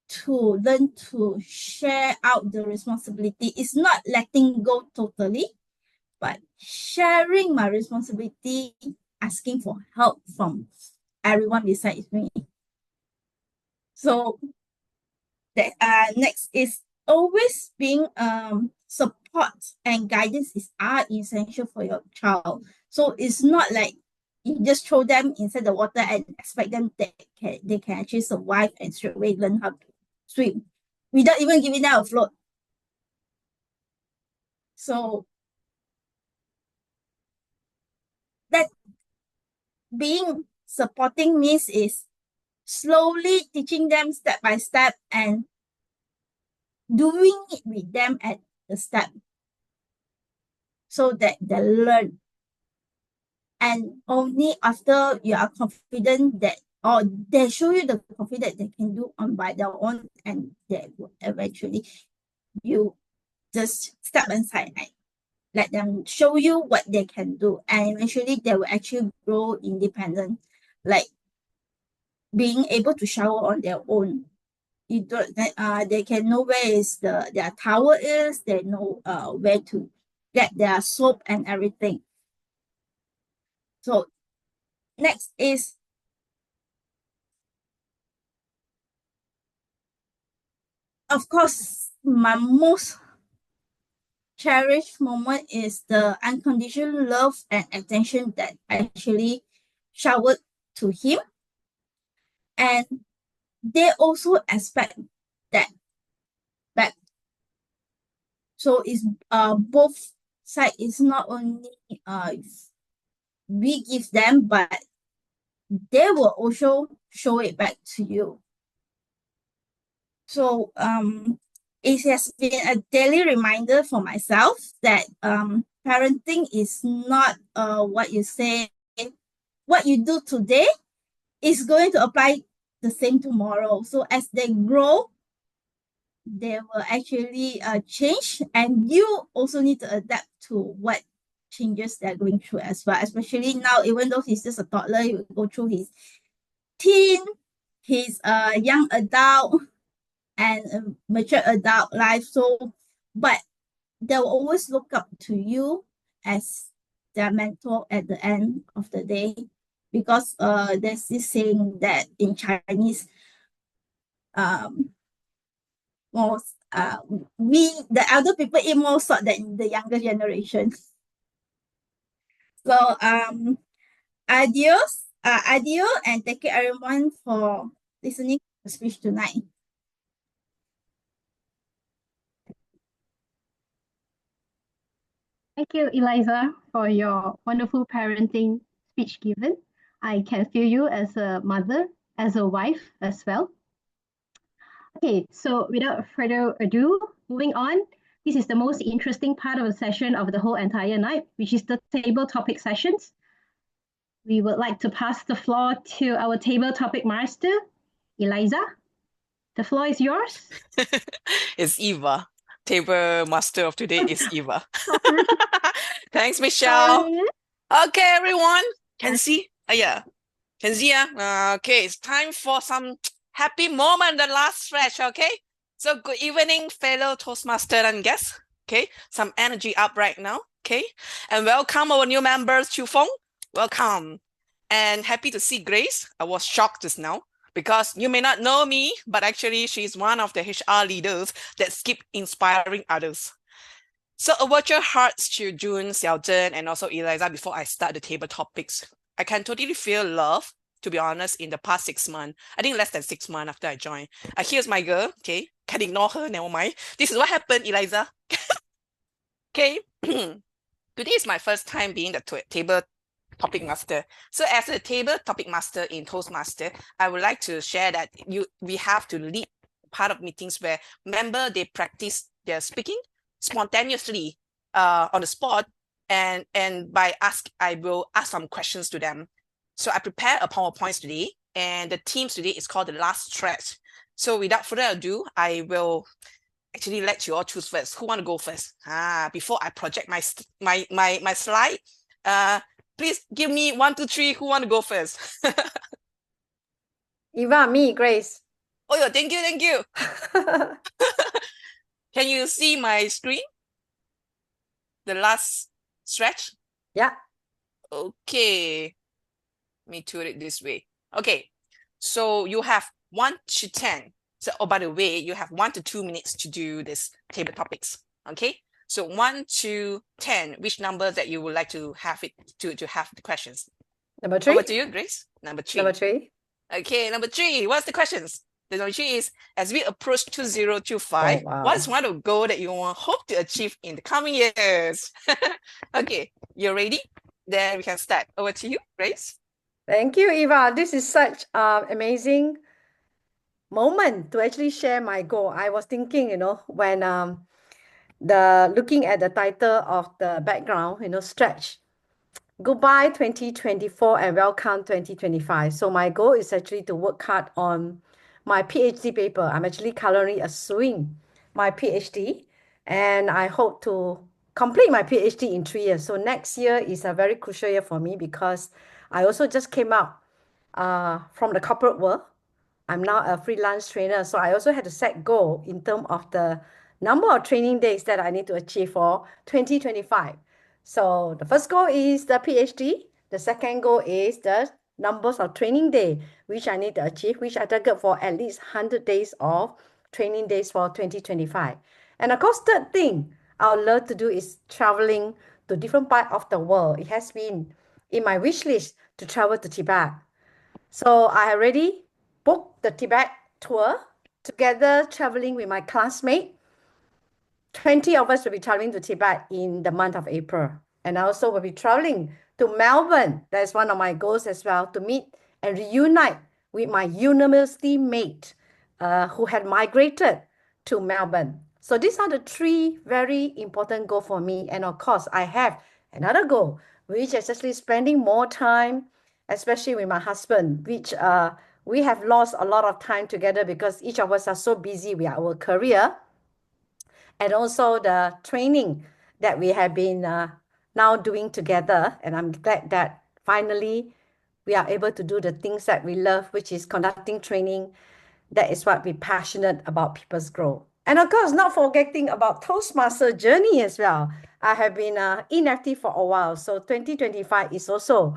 to learn to share out the responsibility. It's not letting go totally, but sharing my responsibility, asking for help from everyone besides me. So that next is always being support and guidance are essential for your child. So it's not like you just throw them inside the water and expect them that they can actually survive and straight away learn how to swim without even giving them a float. So that being supporting means is slowly teaching them step by step and doing it with them at the step so that they learn. And only after you are confident that, or they show you the confidence they can do on by their own, and they will eventually, you just step aside and let them show you what they can do, and eventually they will actually grow independent, like being able to shower on their own. You don't, they can know where is their towel is, they know where to get their soap and everything. So next is of course my most cherished moment is the unconditional love and attention that I actually showered to him, and they also expect that back. So it's both side. Is not only we give them, but they will also show it back to you. So it has been a daily reminder for myself that parenting is not what you say, what you do today is going to apply the same tomorrow. So as they grow, they will actually change, and you also need to adapt to what changes they're going through as well. Especially now, even though he's just a toddler, he will go through his teen, his young adult, and mature adult life. So, but they will always look up to you as their mentor at the end of the day, because there's this saying that in Chinese, most we the elder people eat more salt than the younger generation. So adios, and thank you everyone for listening to the speech tonight. Thank you, Eliza, for your wonderful parenting speech given. I can feel you as a mother, as a wife as well. Okay, so without further ado, moving on, this is the most interesting part of the session of the whole entire night, which is the table topic sessions. We would like to pass the floor to our table topic master, Eliza. The floor is yours. It's Eva. Table master of today is Eva. Thanks, Michelle. Sorry. Okay, everyone. Can see? Yeah. Can see? Okay, it's time for some happy moment, the last stretch, okay? So good evening, fellow Toastmaster and guests. Okay, some energy up right now, okay? And welcome our new members, Chu Feng. Welcome. And happy to see Grace. I was shocked just now, because you may not know me, but actually she's one of the HR leaders that keep inspiring others. So a virtual hearts to June, Xiaozhen, and also Eliza before I start the table topics. I can totally feel love, to be honest, in the past 6 months. I think less than 6 months after I joined. Here's my girl, okay? Can ignore her, never mind. This is what happened, Eliza. Okay. Today is my first time being the table topic master. So as a table topic master in Toastmaster, I would like to share that we have to lead part of meetings where member they practice their speaking spontaneously on the spot, and I will ask some questions to them. So I prepare a PowerPoint today, and the themes today is called the last stretch. So without further ado, I will actually let you all choose first. Who want to go first? Before I project my slide, please give me 1, 2, 3. Who want to go first? Eva, me, Grace. Oh, yeah, thank you. Can you see my screen? The last stretch? Yeah. Okay. Let me do it this way. Okay. So you have 1 to 10. So, oh, by the way, you have 1 to 2 minutes to do this table topics. Okay. So 1 to 10, which number that you would like to have it to have the questions? Number 3. Over to you, Grace. Number 3. Number 3. Okay, number 3. What's the questions? The number 3 is, as we approach 2025, what is one of the goals that you hope to achieve in the coming years? Okay, you're ready? Then we can start. Over to you, Grace. Thank you, Eva. This is such an amazing moment to actually share my goal. I was thinking, when looking at the title of the background, stretch. Goodbye 2024 and welcome 2025. So my goal is actually to work hard on my PhD paper. I'm actually currently pursuing my PhD and I hope to complete my PhD in 3 years. So next year is a very crucial year for me because I also just came out from the corporate world. I'm now a freelance trainer, so I also had to set goal in terms of the number of training days that I need to achieve for 2025. So the first goal is the PhD. The second goal is the numbers of training day, which I need to achieve, which I target for at least 100 days of training days for 2025. And of course, third thing I would love to do is traveling to different part of the world. It has been in my wish list to travel to Tibet. So I already booked the Tibet tour together traveling with my classmate. 20 of us will be traveling to Tibet in the month of April. And I also will be traveling to Melbourne. That's one of my goals as well, to meet and reunite with my university mate who had migrated to Melbourne. So these are the 3 very important goals for me. And of course, I have another goal, which is actually spending more time, especially with my husband, which we have lost a lot of time together because each of us are so busy with our career and also the training that we have been now doing together. And I'm glad that finally we are able to do the things that we love, which is conducting training. That is what we're passionate about people's growth. And of course, not forgetting about Toastmaster journey as well. I have been inactive for a while. So 2025 is also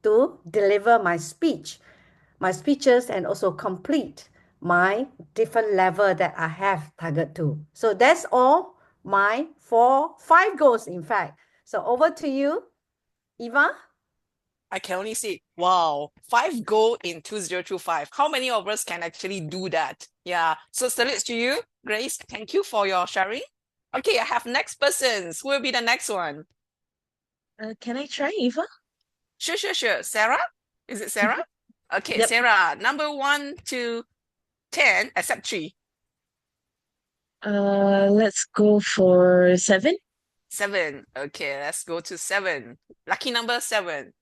to deliver my speeches and also complete my different level that I have target to. So that's all my 5 goals, in fact. So over to you, Eva. I can only say, wow, 5 goal in 2025. How many of us can actually do that? Yeah. So salutes to you, Grace. Thank you for your sharing. Okay, I have next persons. Who will be the next one? Can I try, Eva? Sure. Sarah? Is it Sarah? Okay, Yep. Sarah, number 1 to 10, except 3. Let's go for 7. 7. Okay, let's go to 7. Lucky number 7.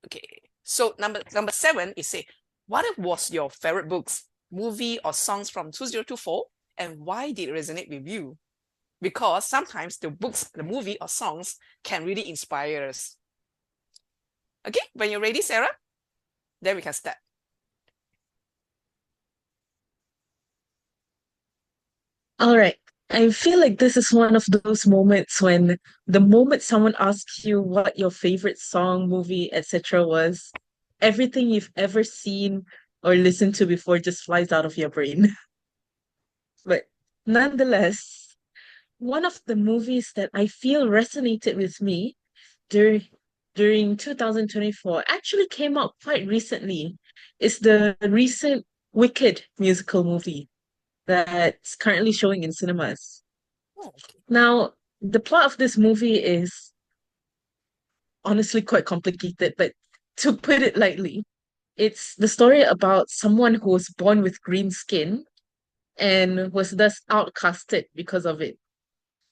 Okay. So number 7 is say, what was your favorite books, movie, or songs from 2024, and why did it resonate with you? Because sometimes the books, the movie, or songs can really inspire us. Okay, when you're ready, Sarah, then we can start. All right. I feel like this is one of those moments when the moment someone asks you what your favorite song, movie, etc. was, everything you've ever seen or listened to before just flies out of your brain. But nonetheless, one of the movies that I feel resonated with me during 2024 actually came out quite recently. It's the recent Wicked musical movie that's currently showing in cinemas. Oh, okay. Now, the plot of this movie is honestly quite complicated, but to put it lightly, it's the story about someone who was born with green skin and was thus outcasted because of it.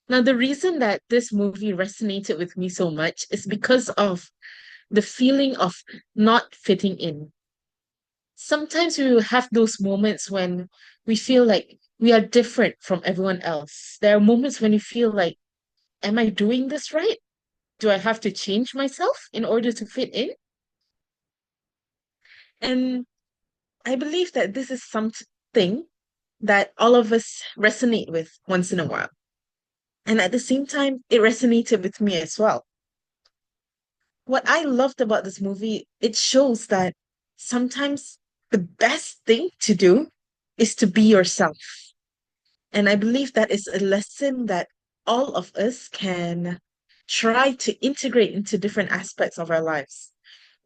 Now, the reason that this movie resonated with me so much is because of the feeling of not fitting in. Sometimes we will have those moments when we feel like we are different from everyone else. There are moments when you feel like, am I doing this right? Do I have to change myself in order to fit in? And I believe that this is something that all of us resonate with once in a while. And at the same time, it resonated with me as well. What I loved about this movie, it shows that sometimes the best thing to do is to be yourself. And I believe that is a lesson that all of us can try to integrate into different aspects of our lives.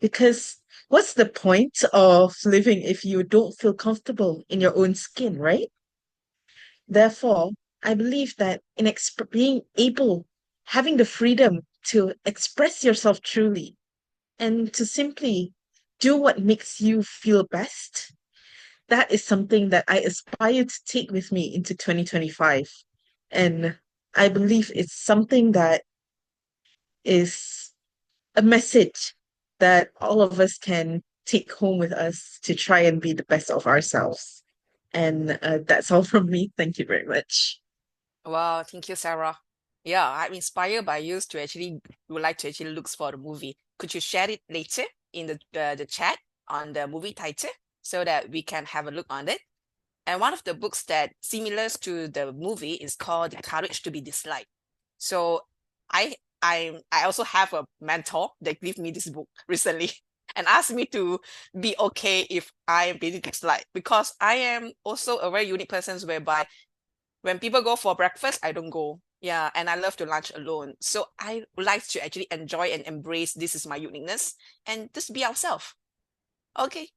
Because what's the point of living if you don't feel comfortable in your own skin, right? Therefore, I believe that in being able, having the freedom to express yourself truly and to simply do what makes you feel best. That is something that I aspire to take with me into 2025. And I believe it's something that is a message that all of us can take home with us to try and be the best of ourselves. And that's all from me. Thank you very much. Wow, thank you, Sarah. Yeah, I'm inspired by you to actually would like to actually look for the movie. Could you share it later in the chat on the movie title so that we can have a look on it? And one of the books that similar to the movie is called The Courage to be Disliked. So I also have a mentor that gave me this book recently and asked me to be okay if I am being disliked, because I am also a very unique person whereby when people go for breakfast, I don't go. Yeah, and I love to lunch alone. So I would like to actually enjoy and embrace this is my uniqueness and just be ourselves. Okay.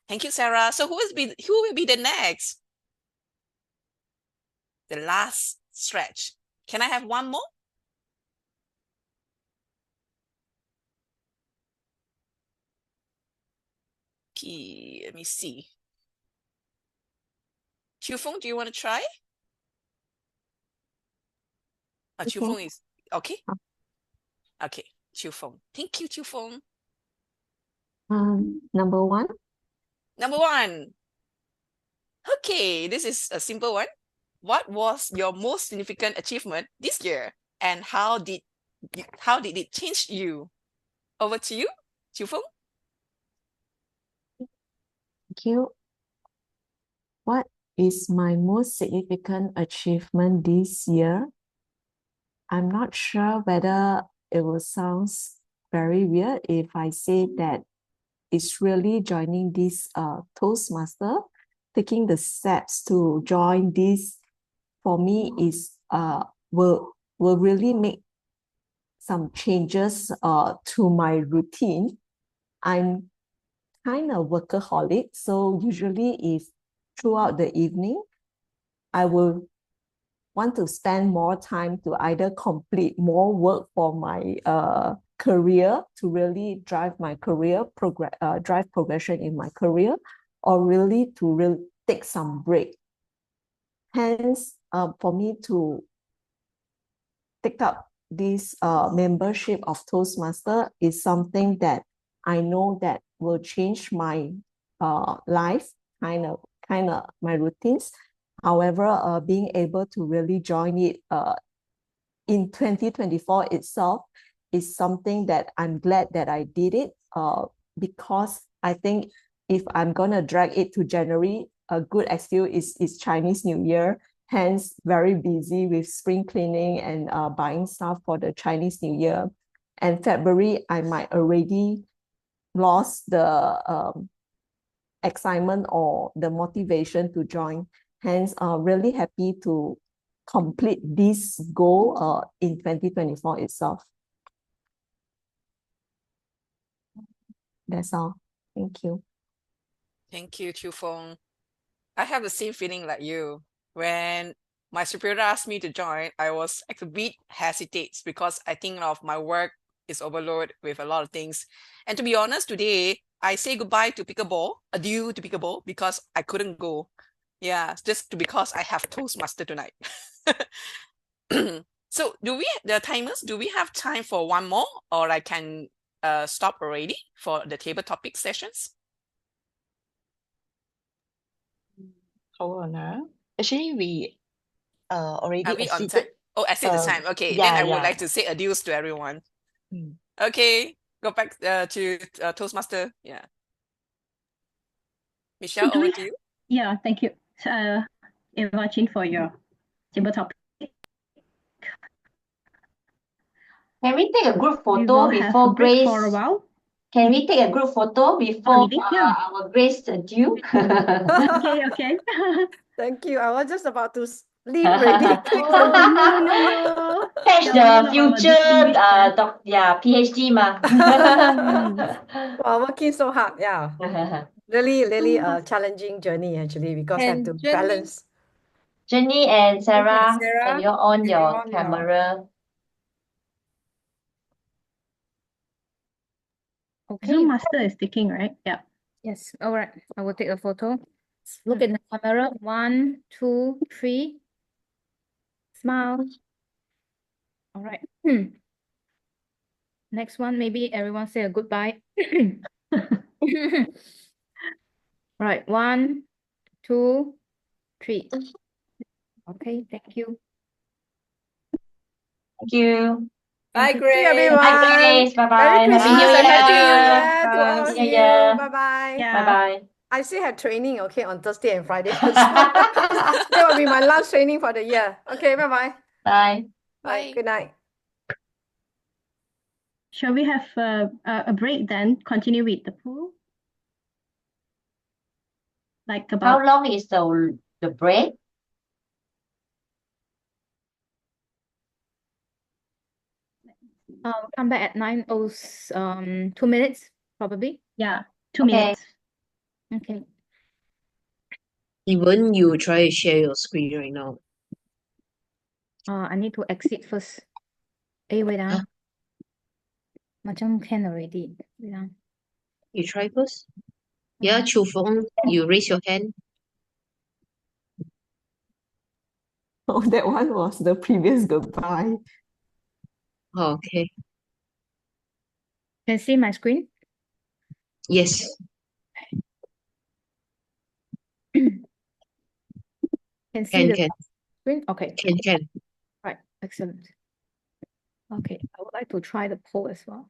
Thank you, Sarah. So who will be the next? The last stretch. Can I have one more? Okay, let me see. Feng, do you want to try? Okay. Feng is okay. Okay, Feng. Thank you, Feng. Number one. Number one. Okay, this is a simple one. What was your most significant achievement this year, and how did it change you? Over to you, Feng. Thank you. What is my most significant achievement this year? I'm not sure whether it will sound very weird if I say that it's really joining this Toastmaster, taking the steps to join this for me is will really make some changes to my routine. I'm kind of workaholic, so usually if throughout the evening, I will want to spend more time to either complete more work for my career to really drive my career drive progression in my career, or really to take some break. Hence, for me to take up this membership of Toastmaster is something that I know that will change my life, kind of my routines. However, being able to really join it in 2024 itself is something that I'm glad that I did it because I think if I'm gonna drag it to January, a good excuse is Chinese New Year, hence very busy with spring cleaning and buying stuff for the Chinese New Year. And February, I might already lost the excitement or the motivation to join. Hence, really happy to complete this goal in 2024 itself. That's all. Thank you. Thank you, Feng. I have the same feeling like you. When my superior asked me to join, I was a bit hesitate because I think of my work is overloaded with a lot of things. And to be honest, today I say goodbye to pickleball, adieu to pickleball, because I couldn't go. Yeah, just because I have Toastmaster tonight. So the timers, do we have time for one more, or I can stop already for the table topic sessions? Hold on. Actually, we already Are we on time? exceeded. Oh, exceed the time. Okay, then I would like to say adios to everyone. Okay, go back to Toastmaster. Yeah. Michelle, over to you. Yeah, thank you, Eva Chin, for your table topic. Can we take a group We photo will have a before break Grace? for a while. Can we take a group photo before leaving? Yeah. our Grace due? Okay. Thank you. I was just about to leave already. No. Catch the future PhD ma. Wow, working so hard. Yeah. Really a challenging journey actually, because I have to balance. Jenny and Sarah, can you on can you your on your- camera? Okay. Zoom master is taking, right? Yeah. Yes. All right. I will take a photo. Look in the camera. 1, 2, 3. Smile. All right. Next one, maybe everyone say a goodbye. Right. 1, 2, 3. Okay. Thank you. Thank you. Bye, Thank you. Grace. See you, Bye, everyone. Grace. Bye Merry bye. Happy New Christmas Year. and Happy New Year to all Happy of New you. Year. Bye-bye. Bye Yeah. bye. I still have training, okay, on Thursday and Friday. So that will be my last training for the year. Okay, bye-bye. Bye. Bye. Good night. Shall we have a break then? Continue with the pool? Like How about long is the break? Come back at 2 minutes, probably. yeah, 2 Okay. minutes. Okay. Even you try to share your screen right now. I need to exit first. Wait Huh? Macam can already. Wait You try first? Yeah, Chu Feng, you raise your hand. Oh, that one was the previous goodbye. Oh, okay. Can see my screen? Yes. Can see the Can. screen? Okay. Can. Right. Excellent. Okay. I would like to try the poll as well.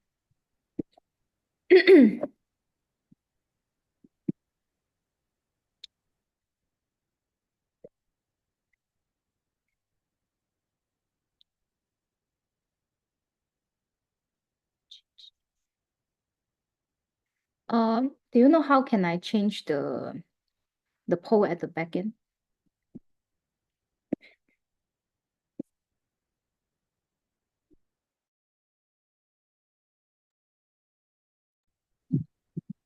Do you know how can I change the poll at the back end?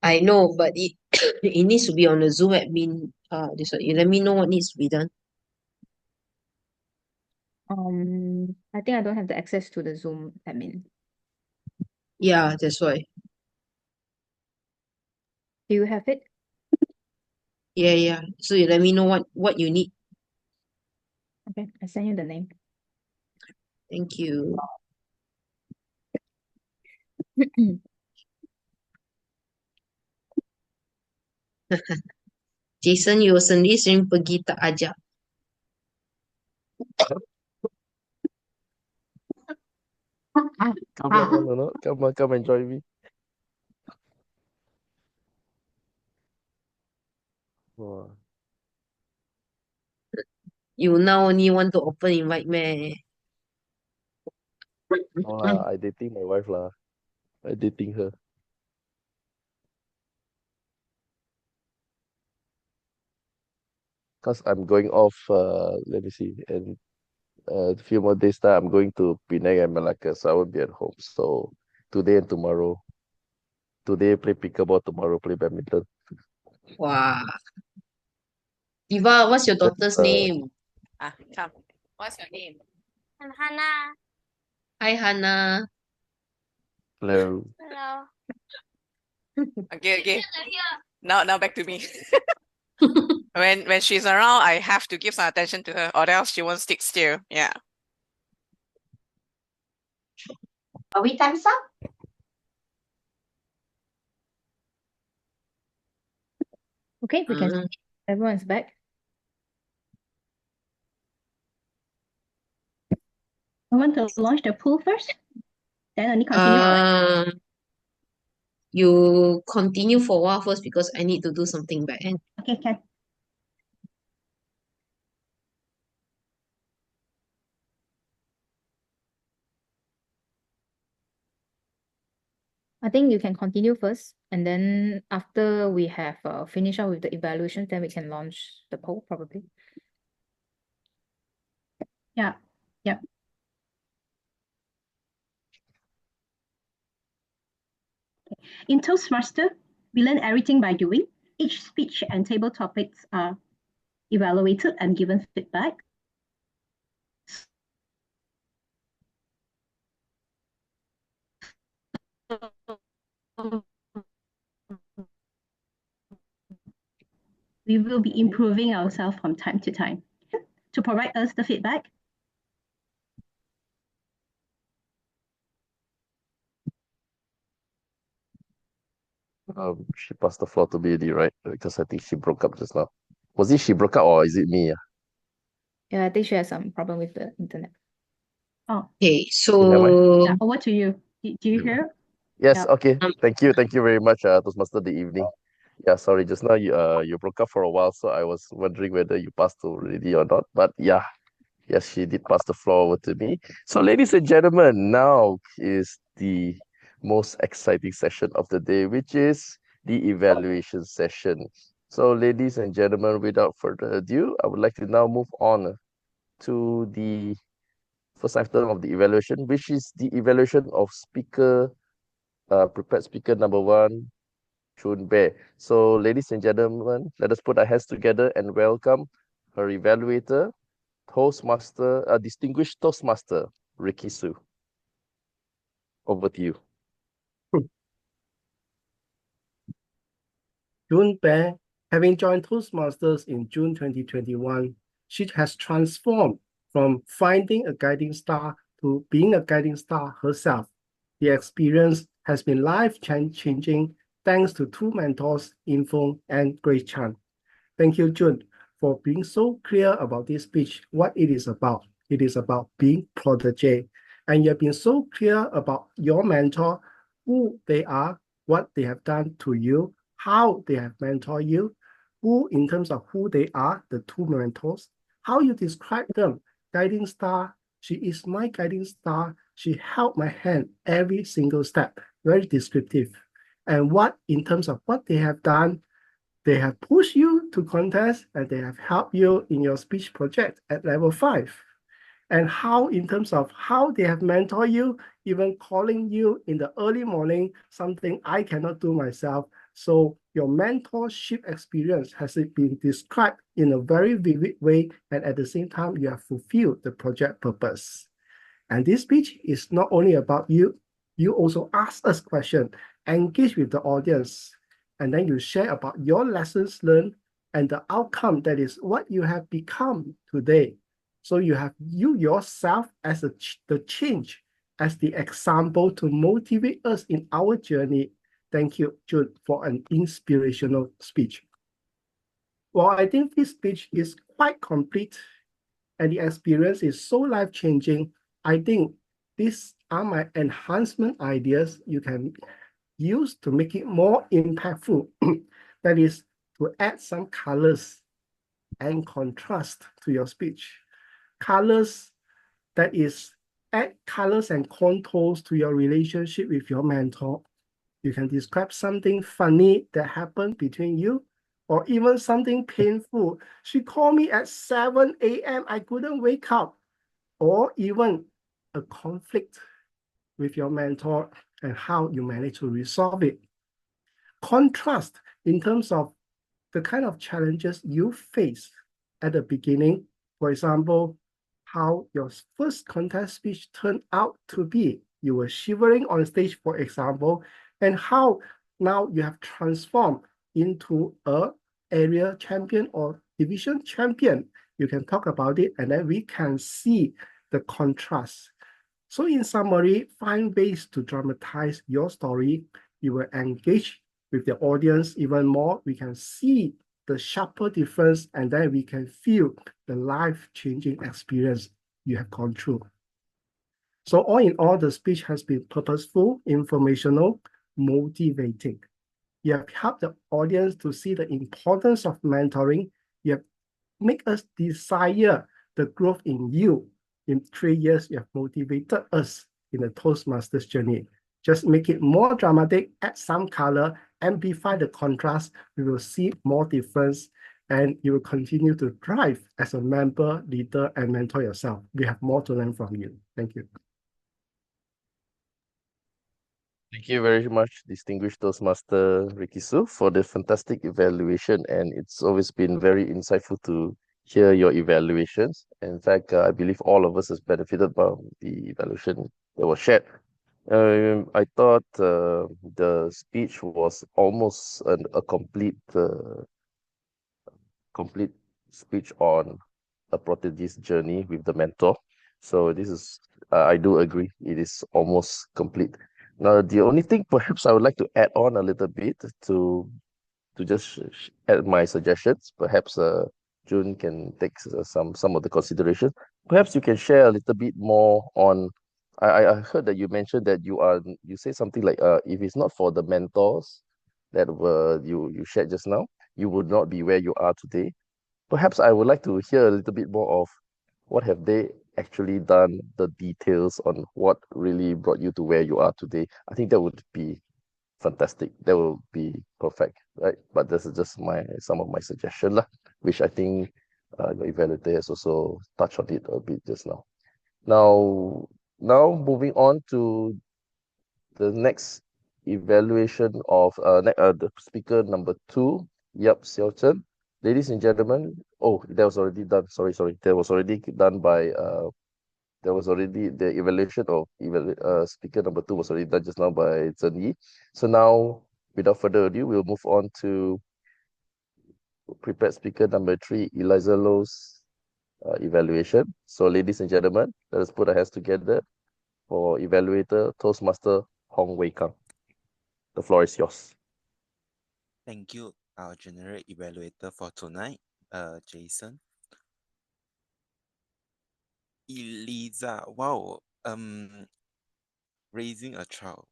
I know, but it it needs to be on the Zoom admin. This one. You let me know what needs to be done. I think I don't have the access to the Zoom admin. Yeah, that's why. Do you have it? Yeah. So you let me know what you need. Okay, I send you the name. Thank you. Jason, you sendiri pergi tak ajak. Come on, no. Come and join me. Wow. You now only want to open invite meh? No lah, I dating my wife lah. I dating her. Cause I'm going off, let me see, and a few more days time I'm going to Penang and Malacca, so I won't be at home. So today and tomorrow. Today play pickleball, tomorrow play badminton. Wow. Diva, what's your That's daughter's name? Come. What's your name? I'm Hannah. Hi, Hannah. Hello. Hello. Okay. Now back to me. When she's around, I have to give some attention to her, or else she won't stick still. Yeah. Are we time's up? Okay, we can. Everyone's back. I want to launch the pool first. Then only continue. You continue for a while first because I need to do something back end. Okay, can. I think you can continue first, and then after we have finished up with the evaluation, then we can launch the poll probably. Yeah. In Toastmaster, we learn everything by doing. Each speech and table topics are evaluated and given feedback. we will be improving ourselves from time to time. To provide us the feedback, She passed the floor to Billy, right? Because I think she broke up just now. Was it she broke up or is it me? Yeah, I think she has some problem with the internet. oh, Okay, Never mind. yeah, so over to you. Do you hear? Yes, Yeah. okay. Thank you. Thank you very much, Toastmaster the evening. Yeah, sorry, just now you broke up for a while, so I was wondering whether you passed already or not. But yeah, yes, she did pass the floor over to me. So, ladies and gentlemen, now is the most exciting session of the day, which is the evaluation session. So, ladies and gentlemen, without further ado, I would like to now move on to the first item of the evaluation, which is the evaluation of prepared speaker number one, Chun Bei. So, ladies and gentlemen, let us put our hands together and welcome her evaluator, distinguished Toastmaster, Ricky Su. Over to you. June Bei, having joined Toastmasters in June 2021, she has transformed from finding a guiding star to being a guiding star herself. The experience has been life-changing thanks to two mentors, Infong and Grace Chan. Thank you, June, for being so clear about this speech, what it is about. It is about being protege. And you have been so clear about your mentor, who they are, what they have done to you, how they have mentored you, who in terms of who they are, the two mentors, how you describe them. Guiding star, she is my guiding star. She held my hand every single step, very descriptive. And what in terms of what they have done, they have pushed you to contest and they have helped you in your speech project at level 5. And how, in terms of how they have mentored you, even calling you in the early morning, something I cannot do myself. So your mentorship experience has been described in a very vivid way, and at the same time, you have fulfilled the project purpose. And this speech is not only about you, you also ask us questions, engage with the audience, and then you share about your lessons learned and the outcome, that is what you have become today. So you have you yourself as the change, as the example to motivate us in our journey. Thank you, June, for an inspirational speech. Well, I think this speech is quite complete and the experience is so life-changing. I think these are my enhancement ideas you can use to make it more impactful. That is to add some colors and contrast to your speech. Colors, that is, add colors and contours to your relationship with your mentor. You can describe something funny that happened between you, or even something painful. She called me at 7 a.m. I couldn't wake up. Or even a conflict with your mentor and how you manage to resolve it. Contrast in terms of the kind of challenges you face at the beginning. For example, how your first contest speech turned out to be. You were shivering on stage, for example, and how now you have transformed into a area champion or division champion. You can talk about it, and then we can see the contrast. So in summary, find ways to dramatize your story. You will engage with the audience even more. We can see the sharper difference, and then we can feel the life-changing experience you have gone through. So all in all, the speech has been purposeful, informational, motivating. You have helped the audience to see the importance of mentoring. You have made us desire the growth in you. In 3 years, you have motivated us in the Toastmasters journey. Just make it more dramatic, add some color, amplify the contrast. We will see more difference, and you will continue to thrive as a member, leader, and mentor yourself. We have more to learn from you. Thank you. Thank you very much, distinguished Toastmaster Ricky Su, for the fantastic evaluation. And it's always been very insightful to hear your evaluations. In fact, I believe all of us has benefited by the evaluation that was shared. I thought the speech was almost a complete complete speech on a protagonist's journey with the mentor. So this is, I do agree, it is almost complete. Now, the only thing perhaps I would like to add on a little bit to just add my suggestions. Perhaps June can take some of the consideration. Perhaps you can share a little bit more on. I heard that you mentioned that you say something like if it's not for the mentors that were you shared just now, you would not be where you are today. Perhaps I would like to hear a little bit more of what have they actually done, the details on what really brought you to where you are today. I think that would be fantastic. That will be perfect, right? But this is just some of my suggestion lah, which I think your evaluator has also touched on it a bit just now. Now moving on to the next evaluation of the speaker number 2, Yap Xiao Chen. Ladies and gentlemen, oh, that was already done. Sorry. That was already done by there was already the evaluation of speaker number 2 was already done just now by Zhen Yi. So now, without further ado, we'll move on to prepared speaker number 3, Eliza Low's evaluation. So, ladies and gentlemen, let us put our hands together for evaluator Toastmaster Hong Wei Kang. The floor is yours. Thank you, our general evaluator for tonight, Jason. Eliza, wow, raising a child.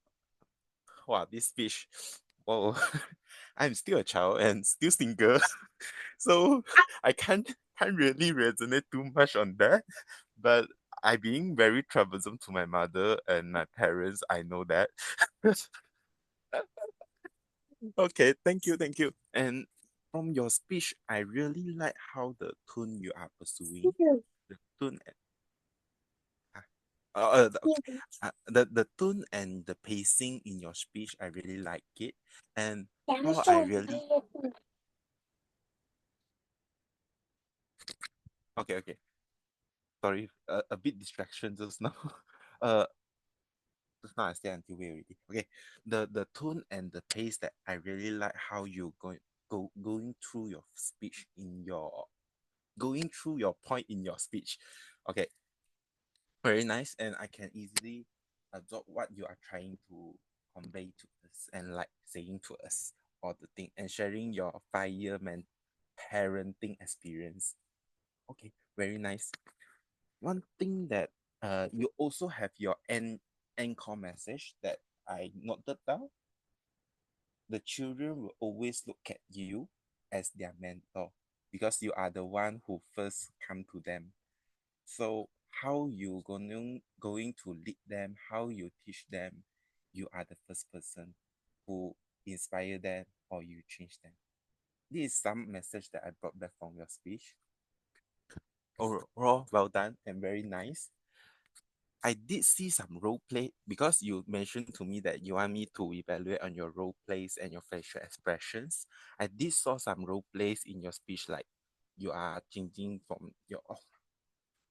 Wow, this speech. Wow, I'm still a child and still single, so I can't really resonate too much on that. But I being very troublesome to my mother and my parents, I know that. Okay, thank you. And from your speech, I really like how the tone you are pursuing, the tone the tone and the pacing in your speech, I really like it. And how I really okay. Sorry, a bit distraction just now. uh, just now I stay until way already. Okay, the tone and the pace that I really like how you going through your speech in your going through your point in your speech. Okay, very nice, and I can easily absorb what you are trying to convey to us and like saying to us all the thing and sharing your 5-year parenting experience. Okay, very nice. One thing that you also have your encore message that I noted down. The children will always look at you as their mentor because you are the one who first come to them. So how you going to lead them, how you teach them, you are the first person who inspire them or you change them. This is some message that I brought back from your speech. Overall, well done and very nice. I did see some role play because you mentioned to me that you want me to evaluate on your role plays and your facial expressions. I did saw some role plays in your speech, like you are changing from your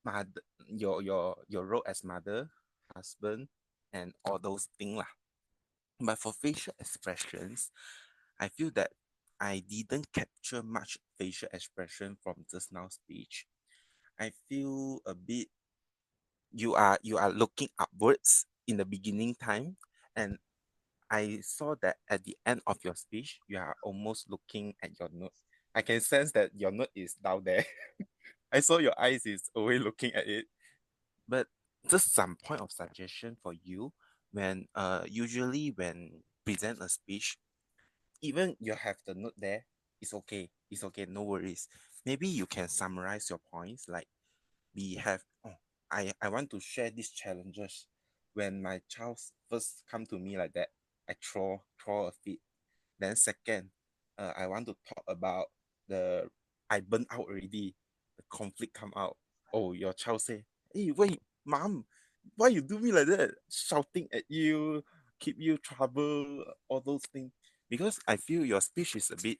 mother, your role as mother, husband, and all those things lah. But for facial expressions, I feel that I didn't capture much facial expression from just now speech. I feel a bit you are looking upwards in the beginning time, and I saw that at the end of your speech you are almost looking at your note. I can sense that your note is down there. I saw your eyes is always looking at it. But just some point of suggestion for you, when usually when present a speech, even you have the note there, it's okay, no worries. Maybe you can summarize your points, like we have I want to share these challenges. When my child first come to me like that, I throw a fit. Then second, I want to talk about the I burn out already, the conflict come out. Oh, your child say, hey, wait, mom, why you do me like that? Shouting at you, keep you trouble, all those things. Because I feel your speech is a bit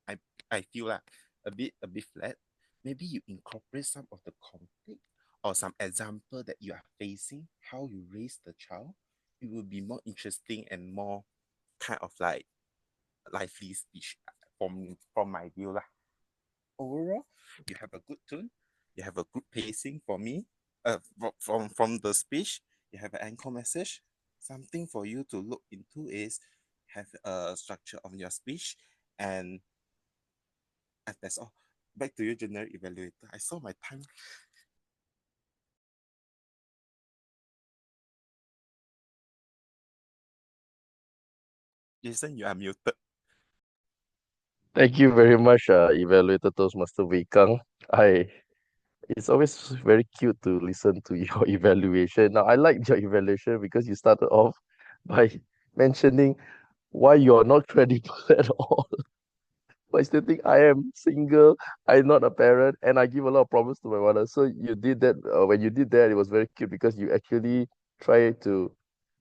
I I feel like a bit flat. Maybe you incorporate some of the conflict or some example that you are facing, how you raise the child. It will be more interesting and more kind of like lively speech from my view lah. overall, you have a good tone, you have a good pacing for me. From the speech, you have an anchor message. Something for you to look into is have a structure of your speech, and that's all. Back to you, generic evaluator. I saw my time. Jason, you are muted. Thank you very much, Evaluator Toastmaster Wei Kang. It's always very cute to listen to your evaluation. Now, I liked your evaluation because you started off by mentioning why you're not credible at all. By stating I am single, I'm not a parent, and I give a lot of promise to my mother. So you did that. When you did that, it was very cute because you actually try to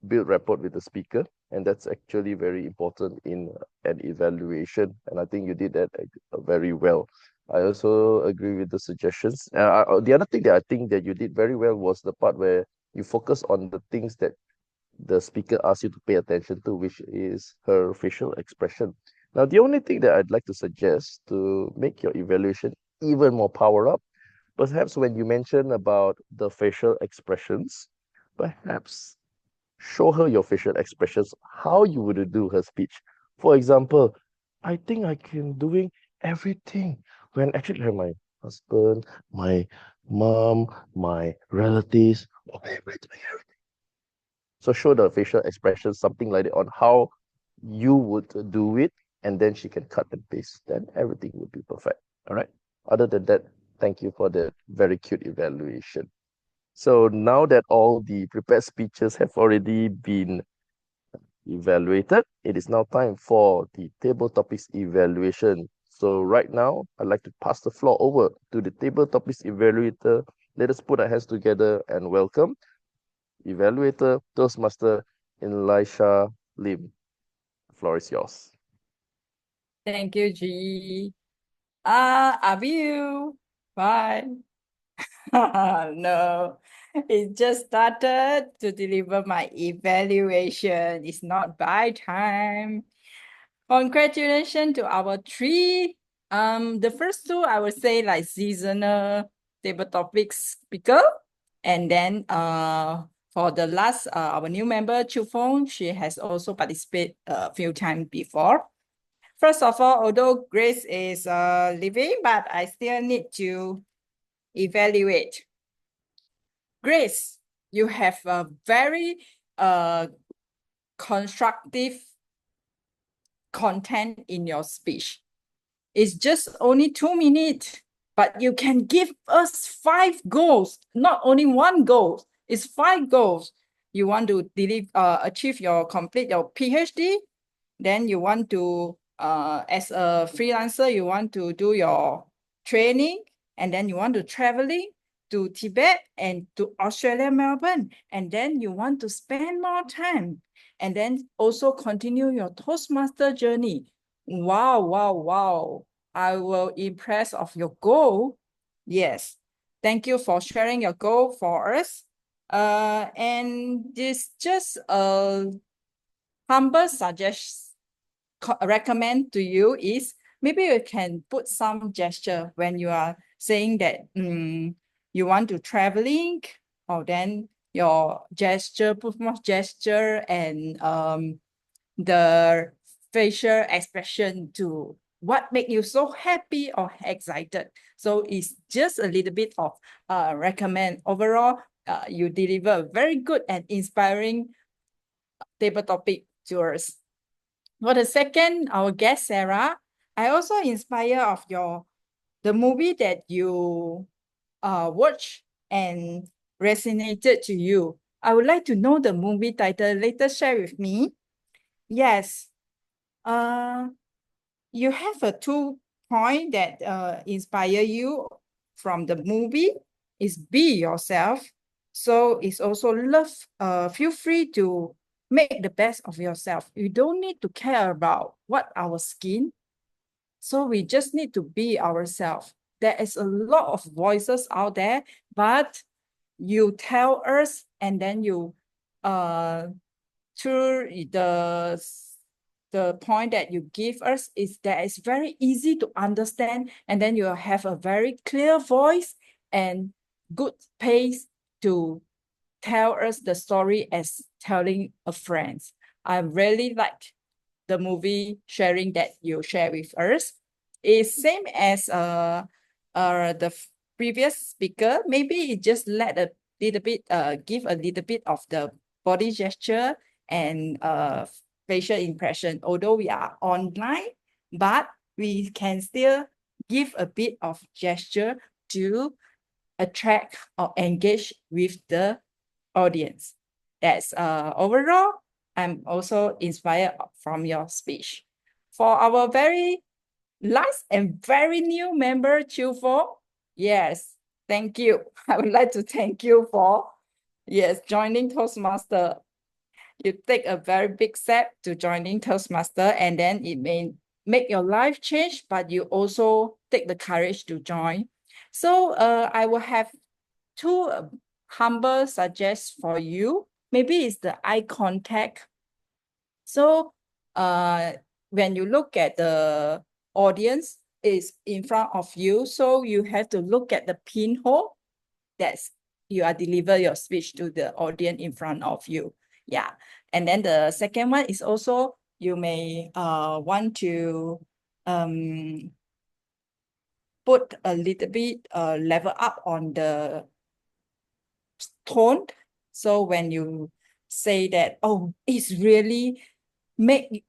build rapport with the speaker, and that's actually very important in an evaluation. And I think you did that very well. I also agree with the suggestions. The other thing that I think that you did very well was the part where you focus on the things that the speaker asks you to pay attention to, which is her facial expression. Now, the only thing that I'd like to suggest to make your evaluation even more power up, perhaps when you mention about the facial expressions, perhaps show her your facial expressions, how you would do her speech. For example, I think I can doing everything when actually my husband, my mom, my relatives, everything. So show the facial expression, something like that, on how you would do it, and then she can cut and paste. Then everything would be perfect. All right. Other than that, thank you for the very cute evaluation. So now that all the prepared speeches have already been evaluated, it is now time for the table topics evaluation. So right now, I'd like to pass the floor over to the table topics evaluator. Let us put our hands together and welcome Evaluator Toastmaster Elisha Lim. The floor is yours. Thank you, G. Abiu. Bye. No, it just started to deliver my evaluation. It's not by time. Congratulations to our three. The first two, I would say like seasonal table topics speaker. And then for the last, our new member, Chu Fong, she has also participated a few times before. First of all, although Grace is leaving, but I still need to evaluate. Grace, you have a very constructive content in your speech. It's just only 2 minutes, but you can give us 5 goals, not only 1 goal. It's 5 goals. You want to achieve complete your PhD, then you want to, as a freelancer, you want to do your training, and then you want to traveling to Tibet and to Australia, Melbourne, and then you want to spend more time, and then also continue your Toastmaster journey. Wow, wow, wow. I will impress of your goal. Yes. Thank you for sharing your goal for us. And this just a humble suggestion recommend to you is maybe you can put some gesture when you are saying that you want to traveling, or then your gesture, put more gesture and the facial expression to what make you so happy or excited. So it's just a little bit of recommend. Overall, you deliver very good and inspiring table topic to us. For the second, our guest, Sarah, I also inspire of the movie that you watch and resonated to you. I would like to know the movie title. Later share with me. Yes. You have a 2 point that inspire you from the movie is be yourself. So it's also feel free to make the best of yourself. You don't need to care about what our skin. So we just need to be ourselves. There is a lot of voices out there, but you tell us, and then you through the the point that you give us is that it's very easy to understand, and then you have a very clear voice and good pace to tell us the story as telling a friend. I really like the movie sharing that you share with us. It's same as the previous speaker. Maybe it just let a little bit give a little bit of the body gesture and facial impression. Although we are online, but we can still give a bit of gesture to attract or engage with the audience. That's overall, I'm also inspired from your speech. For our very last and very new member, Chufo, yes, thank you. I would like to thank you for, yes, joining Toastmaster. You take a very big step to joining Toastmaster, and then it may make your life change, but you also take the courage to join. So I will have two humble suggestions for you. Maybe it's the eye contact. So when you look at the audience, is in front of you, so you have to look at the pinhole that's you are deliver your speech to the audience in front of you. Yeah. And then the second one is also you may want to put a little bit level up on the tone. So when you say that, oh, it's really make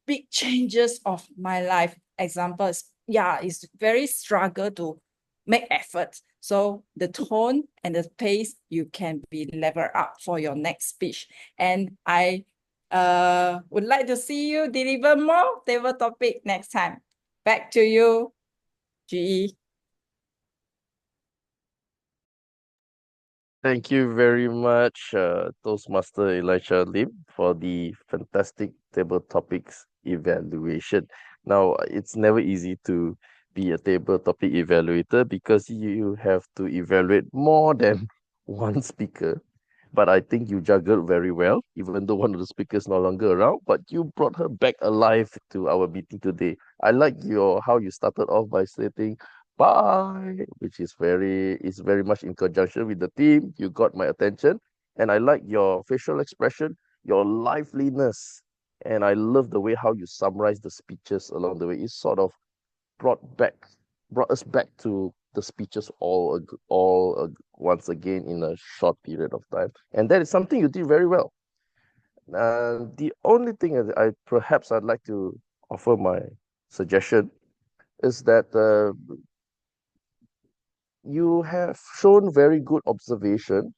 big changes of my life. Examples, yeah, it's very struggle to make effort. So the tone and the pace, you can be level up for your next speech. And I would like to see you deliver more table topic next time. Back to you, GE. Thank you very much, Toastmaster Elisha Lim, for the fantastic table topics evaluation. Now, it's never easy to be a table topic evaluator because you have to evaluate more than one speaker. But I think you juggled very well, even though one of the speakers no longer around, but you brought her back alive to our meeting today. I like how you started off by stating bye, which is very much in conjunction with the team. You got my attention. And I like your facial expression, your liveliness. And I love the way how you summarize the speeches along the way. It sort of brought us back to the speeches once again in a short period of time, and that is something you did very well. The only thing that I'd like to offer my suggestion is that you have shown very good observation.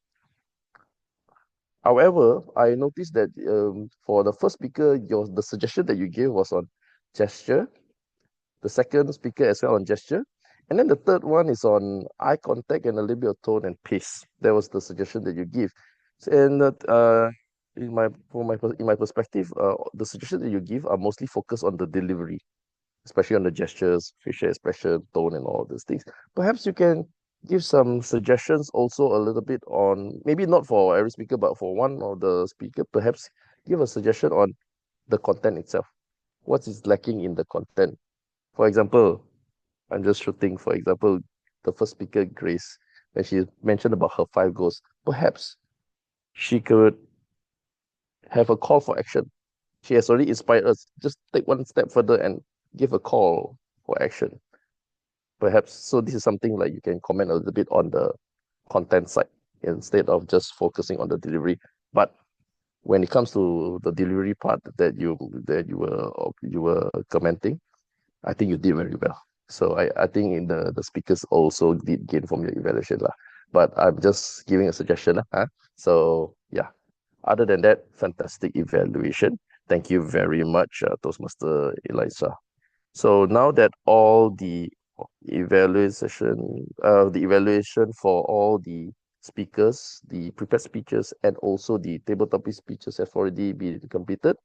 However, I noticed that for the first speaker, the suggestion that you gave was on gesture. The second speaker as well on gesture. And then the third one is on eye contact and a little bit of tone and pace. That was the suggestion that you give. And in my perspective, the suggestions that you give are mostly focused on the delivery, especially on the gestures, facial expression, tone, and all those things. Perhaps you can give some suggestions also a little bit on, maybe not for every speaker, but for one of the speaker, perhaps give a suggestion on the content itself. What is lacking in the content? For example, I'm just shooting, for example, the first speaker, Grace, when she mentioned about her 5 goals, perhaps she could have a call for action. She has already inspired us. Just take one step further and give a call for action. Perhaps, so this is something like you can comment a little bit on the content side instead of just focusing on the delivery. But when it comes to the delivery part that you were commenting, I think you did very well. So I think in the speakers also did gain from your evaluation lah. But I'm just giving a suggestion lah. So yeah, other than that, fantastic evaluation. Thank you very much, Toastmaster Elisa. So now that all the evaluation for all the speakers, the prepared speeches, and also the table topic speeches have already been completed,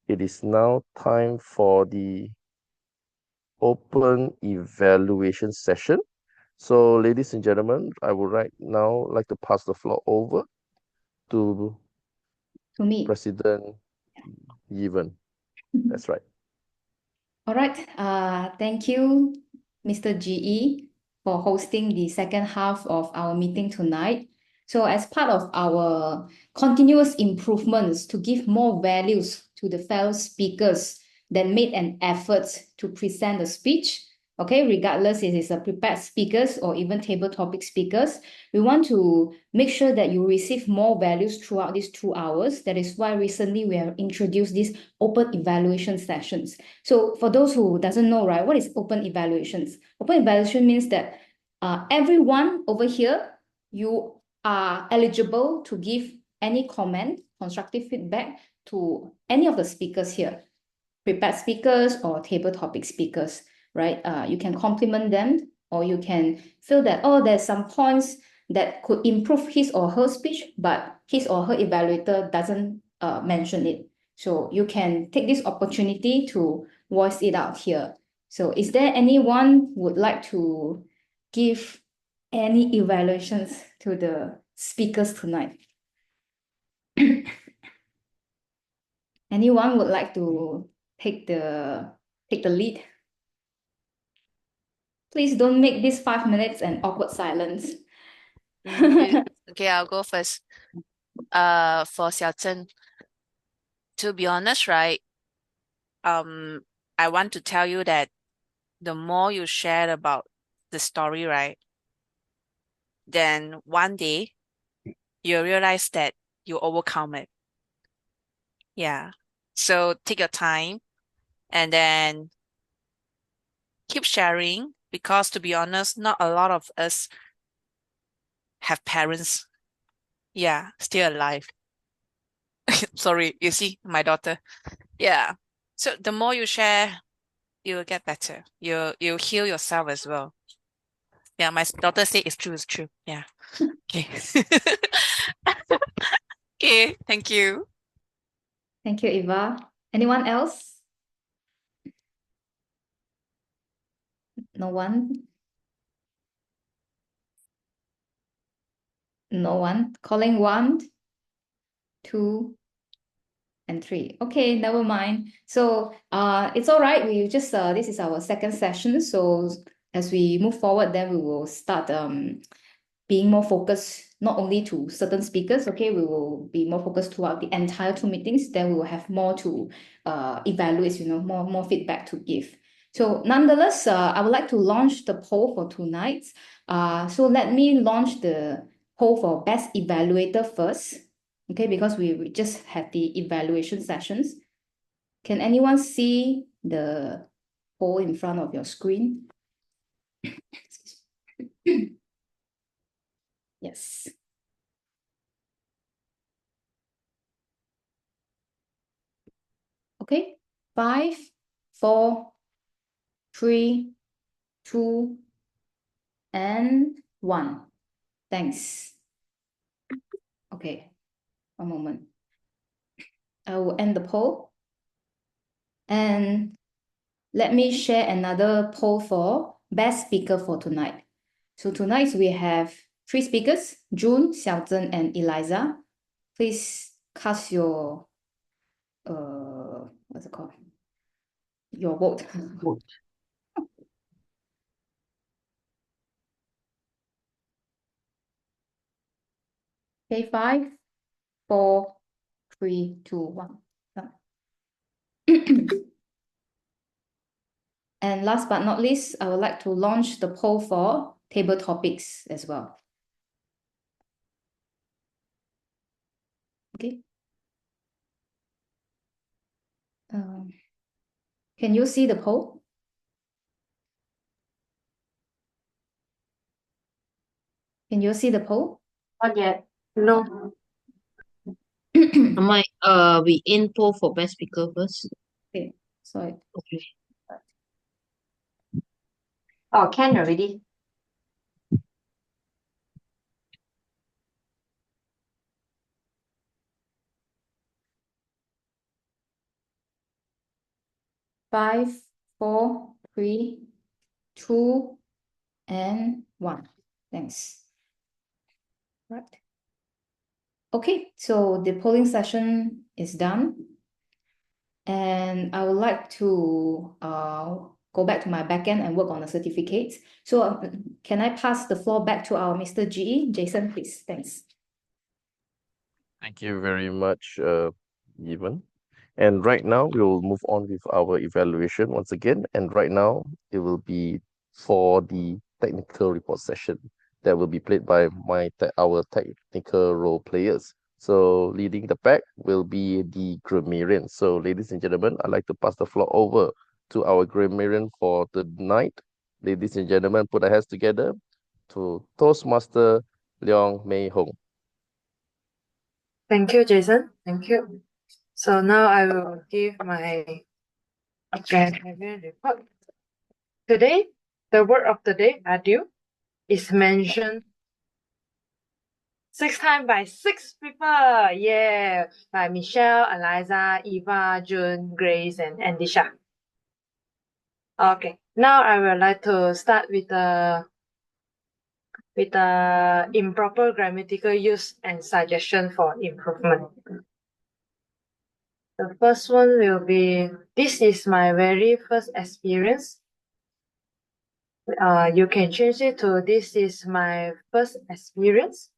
it is now time for the open evaluation session. So, ladies and gentlemen, I would right now like to pass the floor over to me. President Yvonne. That's right. All right. Thank you, Mr. GE, for hosting the second half of our meeting tonight. So as part of our continuous improvements to give more values to the fellow speakers that made an effort to present the speech, okay, regardless if it's a prepared speakers or even table topic speakers, we want to make sure that you receive more values throughout these 2 hours. That is why recently we have introduced these open evaluation sessions. So for those who doesn't know, right, what is open evaluations? Open evaluation means that everyone over here, you are eligible to give any comment, constructive feedback to any of the speakers here, prepared speakers or table topic speakers, right? You can compliment them, or you can feel that, oh, there's some points that could improve his or her speech, but his or her evaluator doesn't mention it. So you can take this opportunity to voice it out here. So is there anyone who would like to give any evaluations to the speakers tonight? Anyone would like to take the lead? Please don't make this 5 minutes an awkward silence. Okay, I'll go first. For Xiao Zhen, to be honest, right, I want to tell you that the more you share about the story, right, then one day you realize that you overcome it. Yeah. So take your time and then keep sharing, because to be honest, not a lot of us have parents, yeah, still alive. Sorry, you see, my daughter. Yeah. So the more you share, you'll get better. You'll heal yourself as well. Yeah, my daughter said it's true, it's true. Yeah. Okay. Okay, thank you. Thank you, Eva. Anyone else? No one? No one. Calling 1, 2, and 3. Okay, never mind. So it's all right. We just this is our second session. So as we move forward, then we will start being more focused not only to certain speakers. Okay, we will be more focused throughout the entire 2 meetings. Then we will have more to evaluate, more feedback to give. So nonetheless, I would like to launch the poll for tonight. So let me launch the poll for best evaluator first. Okay, because we just had the evaluation sessions. Can anyone see the poll in front of your screen? Yes. Okay, 5, 4, 3, 2, and 1. Thanks. Okay, one moment. I will end the poll. And let me share another poll for best speaker for tonight. So tonight we have 3 speakers, June, Xiaozhen, and Eliza. Please cast your what's it called? Your vote. Okay, 5, 4, 3, 2, 1. Done. And last but not least, I would like to launch the poll for table topics as well. Okay. Can you see the poll? Can you see the poll? Not yet. No. We in poll for best speaker first. Okay, sorry. Okay. Oh, can already. Five, 4, 3, 2, and 1. Thanks. Right. Okay, so the polling session is done. and I would like to go back to my backend and work on the certificates. So can I pass the floor back to our Mr. GE? Jason, please. Thanks. Thank you very much, Evan. And right now, we will move on with our evaluation once again. And right now, it will be for the technical report session that will be played by our technical role players. So leading the pack will be the grammarian. So ladies and gentlemen, I'd like to pass the floor over to our grammarian for tonight. Ladies and gentlemen, put our hands together to Toastmaster Leong Mei Hong. Thank you, Jason. Thank you. So now I will give my grammarian report. Today, the word of the day, adieu, is mentioned 6 times by 6 people. Yeah, by Michelle, Eliza, Eva, June, Grace, and Andisha. Okay, now I would like to start with the improper grammatical use and suggestion for improvement. The first one will be, this is my very first experience. You can change it to, this is my first experience.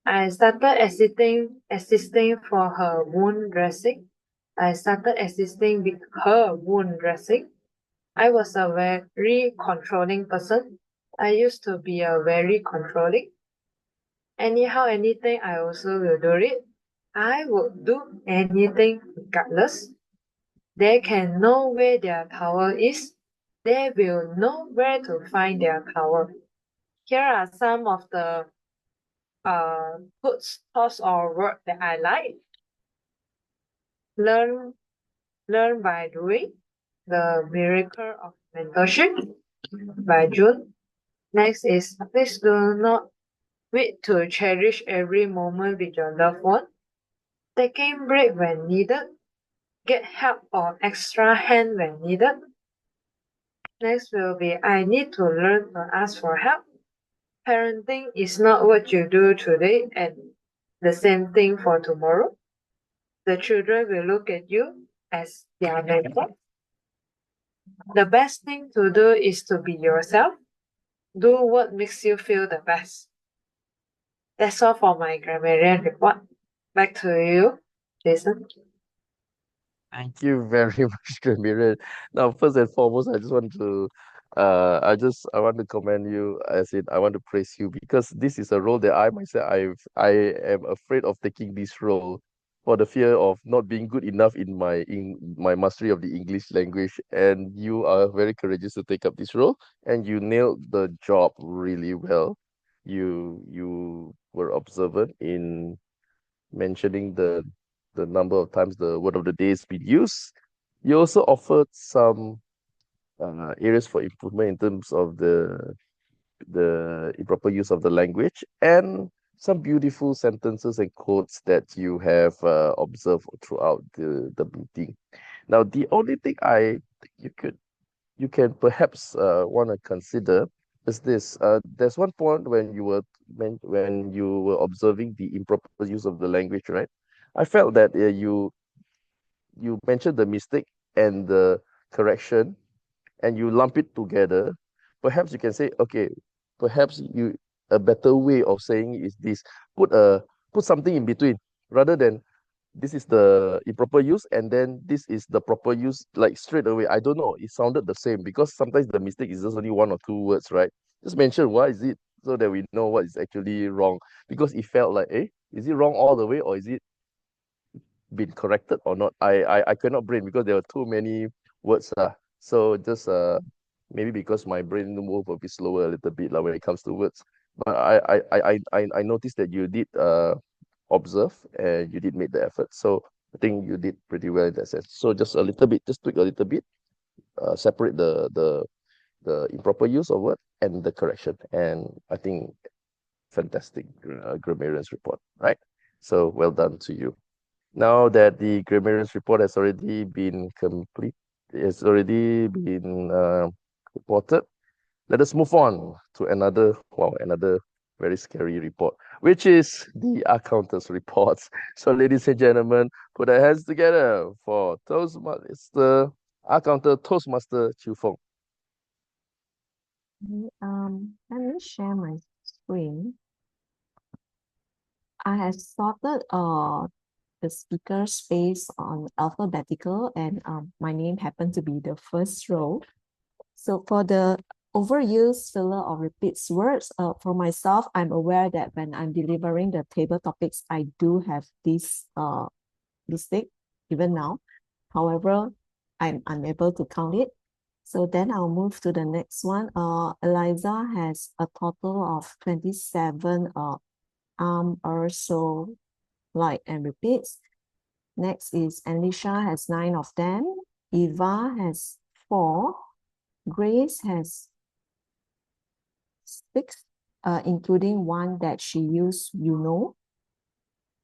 I started assisting for her wound dressing. I started assisting with her wound dressing. I was a very controlling person. I used to be a very controlling. Anyhow, anything, I also will do it. I would do anything regardless. They can know where their power is. They will know where to find their power. Here are some of the quotes, thoughts, or words that I like. Learn by doing. The Miracle of Mentorship by June. Next is, please do not wait to cherish every moment with your loved one. Taking break when needed. Get help or extra hand when needed. Next will be, I need to learn to ask for help. Parenting is not what you do today and the same thing for tomorrow. The children will look at you as their mentor. The best thing to do is to be yourself. Do what makes you feel the best. That's all for my grammarian report. Back to you, Jason. Thank you very much, Grammarian. Now, first and foremost, I just want to I want to commend you, as in I want to praise you, because this is a role that I myself I am afraid of taking this role for the fear of not being good enough in my mastery of the English language. And you are very courageous to take up this role, and you nailed the job really well. You were observant in mentioning the number of times the word of the day has been used. You also offered some areas for improvement in terms of the improper use of the language, and some beautiful sentences and quotes that you have observed throughout the meeting. Now, the only thing I think you can perhaps want to consider is this. There's one point when you were observing the improper use of the language, right? I felt that you mentioned the mistake and the correction, and you lump it together. Perhaps you can say, okay, perhaps a better way of saying is this: put something in between, rather than this is the improper use and then this is the proper use, like straight away. I don't know, it sounded the same, because sometimes the mistake is just only one or two words, right? Just mention why is it, so that we know what is actually wrong, because it felt like, is it wrong all the way, or is it been corrected or not? I cannot brain because there are too many words. So just maybe because my brain move a bit slower a little bit when it comes to words. But I noticed that you did observe and you did make the effort. So I think you did pretty well in that sense. So just a little bit, just tweak a little bit, separate the improper use of word and the correction. And I think fantastic grammarian's report, right? So well done to you. Now that the grammarian's report has already been complete, it's already been reported, let us move on to another very scary report, which is the accountant's reports. So, ladies and gentlemen, put our hands together for Toastmaster accountant Toastmaster Chu Feng. Let me share my screen. I have sorted the speakers based on alphabetical, and my name happened to be the first row. So for the overuse, filler, or repeats words, for myself, I'm aware that when I'm delivering the table topics, I do have this mistake even now. However, I'm unable to count it. So then I'll move to the next one. Eliza has a total of 27 or so like and repeats. Next is Alicia has 9 of them. Eva has 4. Grace has 6, including one that she used,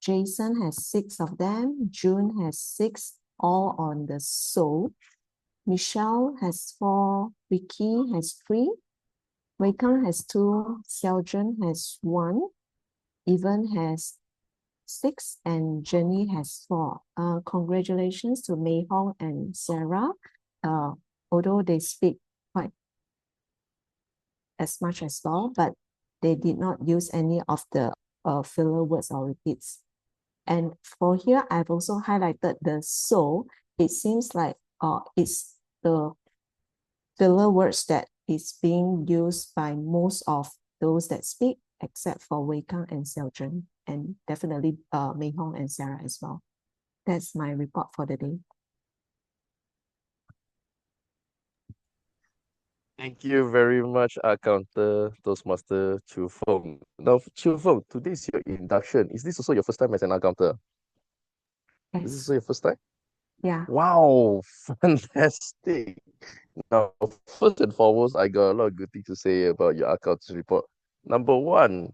Jason has 6 of them. June has 6, all on the so. Michelle has 4. Vicky has 3. Wei-Kang has 2. Xiaojun has 1. Evan has 6, and Jenny has 4. Congratulations to Mei Hong and Sarah. Although they speak quite as much as well, but they did not use any of the filler words or repeats. And for here, I've also highlighted the so. It seems like it's the filler words that is being used by most of those that speak, except for Wei-Kang and Xiaojun, and definitely Mei Hong and Sarah as well. That's my report for the day. Thank you very much, accountant Toastmaster Chu Feng. Now, Chu Feng, today is your induction. Is this also your first time as an accountant? Yes. Is this also your first time? Yeah. Wow, fantastic. Now, first and foremost, I got a lot of good things to say about your accountant's report. Number one,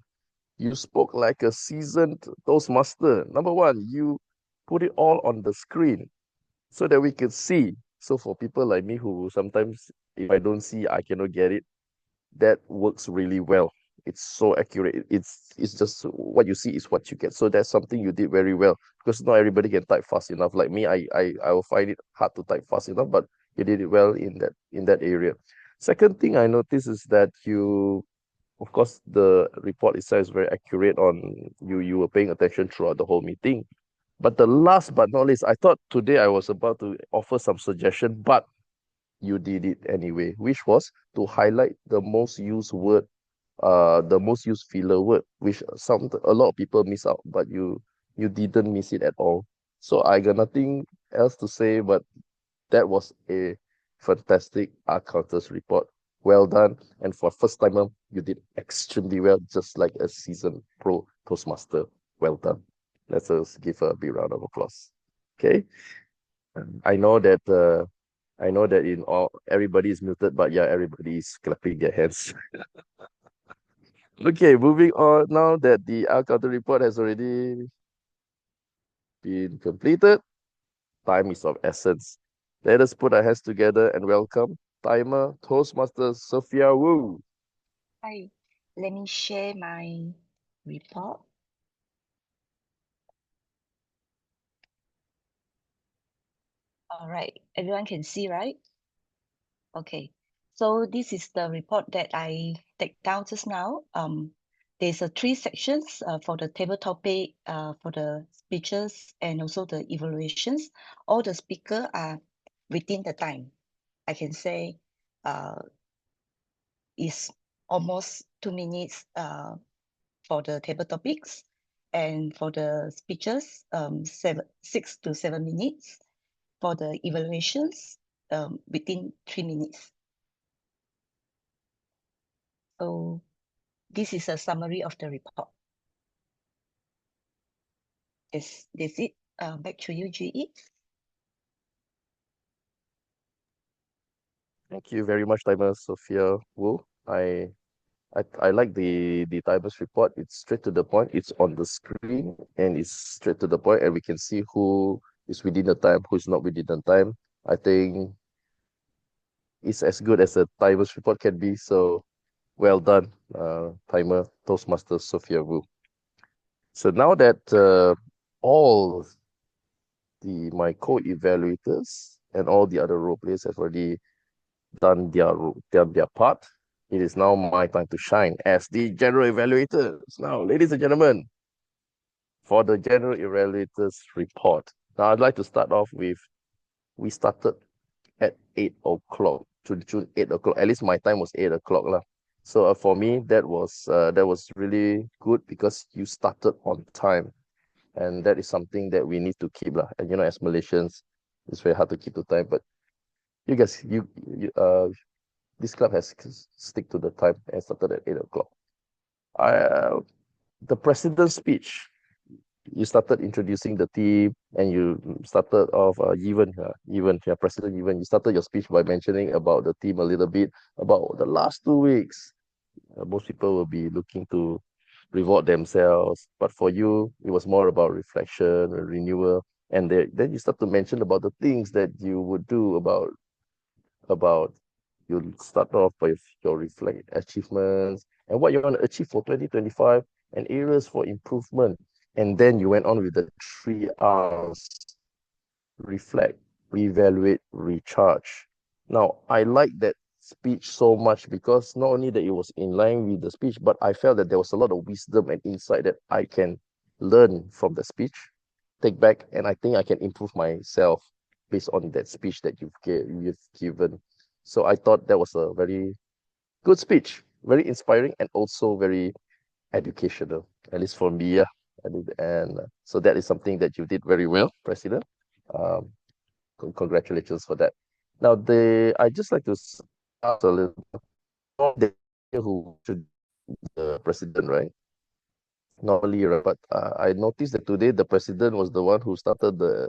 you spoke like a seasoned Toastmaster. Number one, you put it all on the screen so that we could see. So for people like me who sometimes, if I don't see, I cannot get it, that works really well. It's so accurate. It's just what you see is what you get. So that's something you did very well, because not everybody can type fast enough. Like me, I will find it hard to type fast enough, but you did it well in that area. Second thing I noticed is that you, of course, the report itself is very accurate on you were paying attention throughout the whole meeting. But the last but not least, I thought today I was about to offer some suggestion, but you did it anyway, which was to highlight the most used word, the most used filler word, which a lot of people miss out, but you didn't miss it at all. So I got nothing else to say, but that was a fantastic accountant's report. Well done. And for first timer, you did extremely well, just like a seasoned pro Toastmaster. Well done. Let's just give a big round of applause. Okay. I know that in all everybody is muted, but yeah, everybody is clapping their hands. Okay, moving on now that the accounting report has already been completed. Time is of essence. Let us put our hands together and welcome timer Toastmaster Sophia Wu. Hi, let me share my report. All right, everyone can see, right? Okay, so this is the report that I take down just now. There's 3 sections for the table topic, for the speeches, and also the evaluations. All the speaker are within the time. I can say is almost 2 minutes for the table topics, and for the speeches, 6 to 7 minutes. For the evaluations, within 3 minutes. So this is a summary of the report. That's it. Back to you, GE. Thank you very much, timer Sophia Wu. I like the timer's report. It's straight to the point. It's on the screen and it's straight to the point, and we can see who is within the time, who is not within the time. I think it's as good as a timer's report can be. So Well done, timer Toastmaster Sophia Wu. So now that all my co-evaluators and all the other role players have already done their part, it is now my time to shine as the general evaluators. Now, ladies and gentlemen, for the general evaluators report. Now, I'd like to start off with, we started at 8 o'clock, to June 8 o'clock. At least my time was 8 o'clock lah. So for me, that was really good because you started on time. And that is something that we need to keep lah. And as Malaysians, it's very hard to keep the time. But you guys, this club has stick to the time and started at 8 o'clock. The president's speech, you started introducing the team and you started off President Even, you started your speech by mentioning about the team a little bit, about the last 2 weeks. Most people will be looking to reward themselves, but for you, it was more about reflection and renewal. And then you start to mention about the things that you would do about you'll start off with your reflect achievements and what you want to achieve for 2025 and areas for improvement. And then you went on with the 3 R's: reflect, reevaluate, recharge. Now, I like that speech so much because not only that it was in line with the speech, but I felt that there was a lot of wisdom and insight that I can learn from the speech, take back, and I think I can improve myself based on that speech that you've given. So I thought that was a very good speech, very inspiring and also very educational, at least for me. And so that is something that you did very well, President. Congratulations for that. Now, I just like to ask a little bit who should the president, right? Normally, right? But I noticed that today the president was the one who started the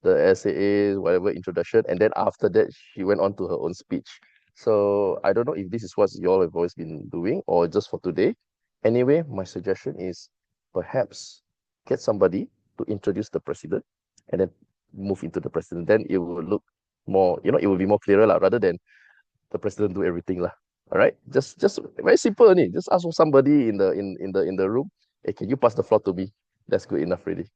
SAA, whatever introduction, and then after that she went on to her own speech. So I don't know if this is what you all have always been doing or just for today. Anyway, my suggestion is perhaps get somebody to introduce the president and then move into the president. Then it will look more, it will be more clearer lah, rather than the president do everything lah. All right, just very simple only. Just ask somebody in the room. Hey, can you pass the floor to me? That's good enough already.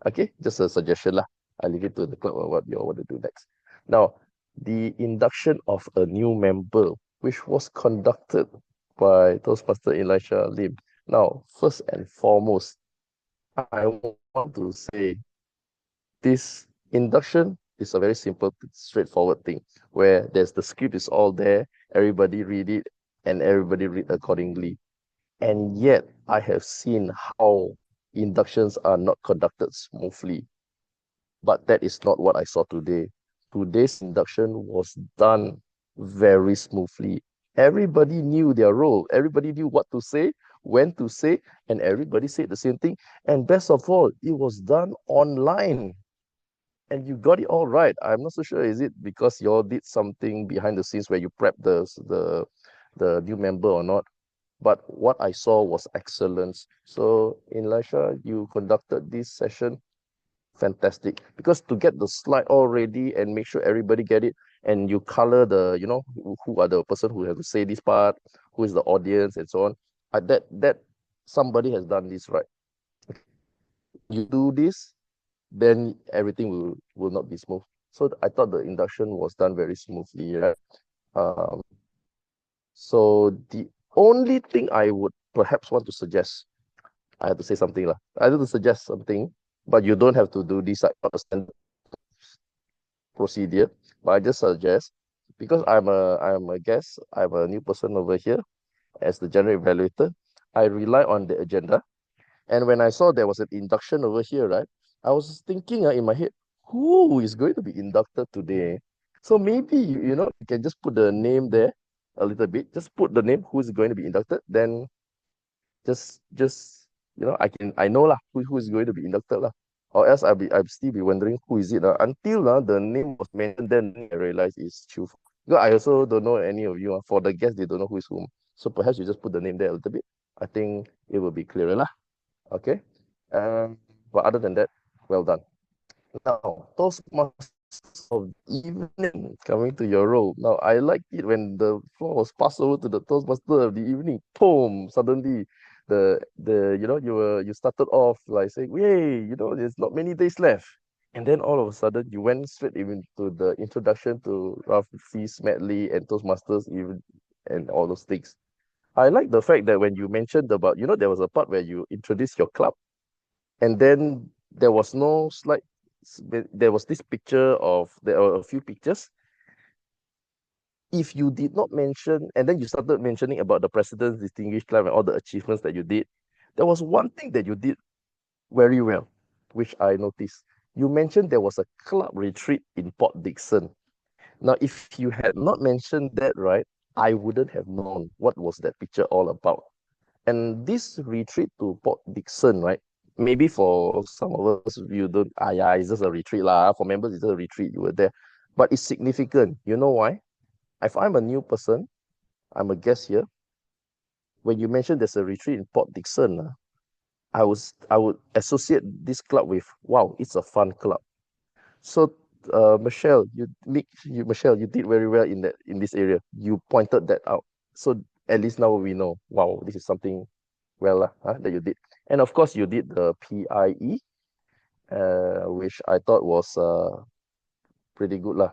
Okay, just a suggestion lah. I leave it to the club on what you all want to do next. Now, the induction of a new member, which was conducted by Toastmaster Elisha Lim. Now, first and foremost, I want to say this induction is a very simple, straightforward thing where there's the script is all there, everybody read it, and everybody read accordingly. And yet, I have seen how inductions are not conducted smoothly. But that is not what I saw today. Today's induction was done very smoothly. Everybody knew their role. Everybody knew what to say, when to say, and everybody said the same thing. And best of all, it was done online. And you got it all right. I'm not so sure, is it because you all did something behind the scenes where you prepped the new member or not? But what I saw was excellence. So, Elisha, you conducted this session fantastic, because to get the slide all ready and make sure everybody get it, and you color the who are the person who have to say this part, who is the audience, and so on. That somebody has done this right. You do this, then everything will not be smooth. So I thought the induction was done very smoothly, right? So the only thing I would perhaps want to suggest, I have to say something lah. I have to suggest something, but you don't have to do this like a standard procedure. But I just suggest, because I'm a guest, I'm a new person over here as the general evaluator, I rely on the agenda. And when I saw there was an induction over here, right, I was thinking in my head, who is going to be inducted today? So maybe you can just put the name there a little bit. Just put the name who is going to be inducted. Then just I know lah who is going to be inducted lah. Or else I'll still be wondering who is it until the name was mentioned. Then I realized it's Chu. Because I also don't know any of you. For the guests, they don't know who is whom. So perhaps you just put the name there a little bit. I think it will be clearer lah. Okay. But other than that, well done. Now, Toastmasters of evening coming to your role. Now, I liked it when the floor was passed over to the Toastmaster of the evening. Boom! Suddenly, you started off like saying, "Yay! There's not many days left." And then all of a sudden, you went straight into the introduction to Ralph C. Smedley and Toastmasters, even and all those things. I like the fact that when you mentioned about, there was a part where you introduced your club, and then there was no slide. There was this picture there were a few pictures. If you did not mention, and then you started mentioning about the President's Distinguished Club and all the achievements that you did, there was one thing that you did very well, which I noticed. You mentioned there was a club retreat in Port Dickson. Now, if you had not mentioned that, right, I wouldn't have known what was that picture all about. And this retreat to Port Dickson, right? Maybe for some of us, you don't, yeah, it's just a retreat lah. For members, it's just a retreat, you were there. But it's significant. You know why? If I'm a new person, I'm a guest here. When you mentioned there's a retreat in Port Dickson, I would associate this club with, wow, it's a fun club. So Michelle, Michelle, you did very well in this area. You pointed that out. So at least now we know, wow, this is something that you did. And of course you did the PIE, which I thought was pretty good lah.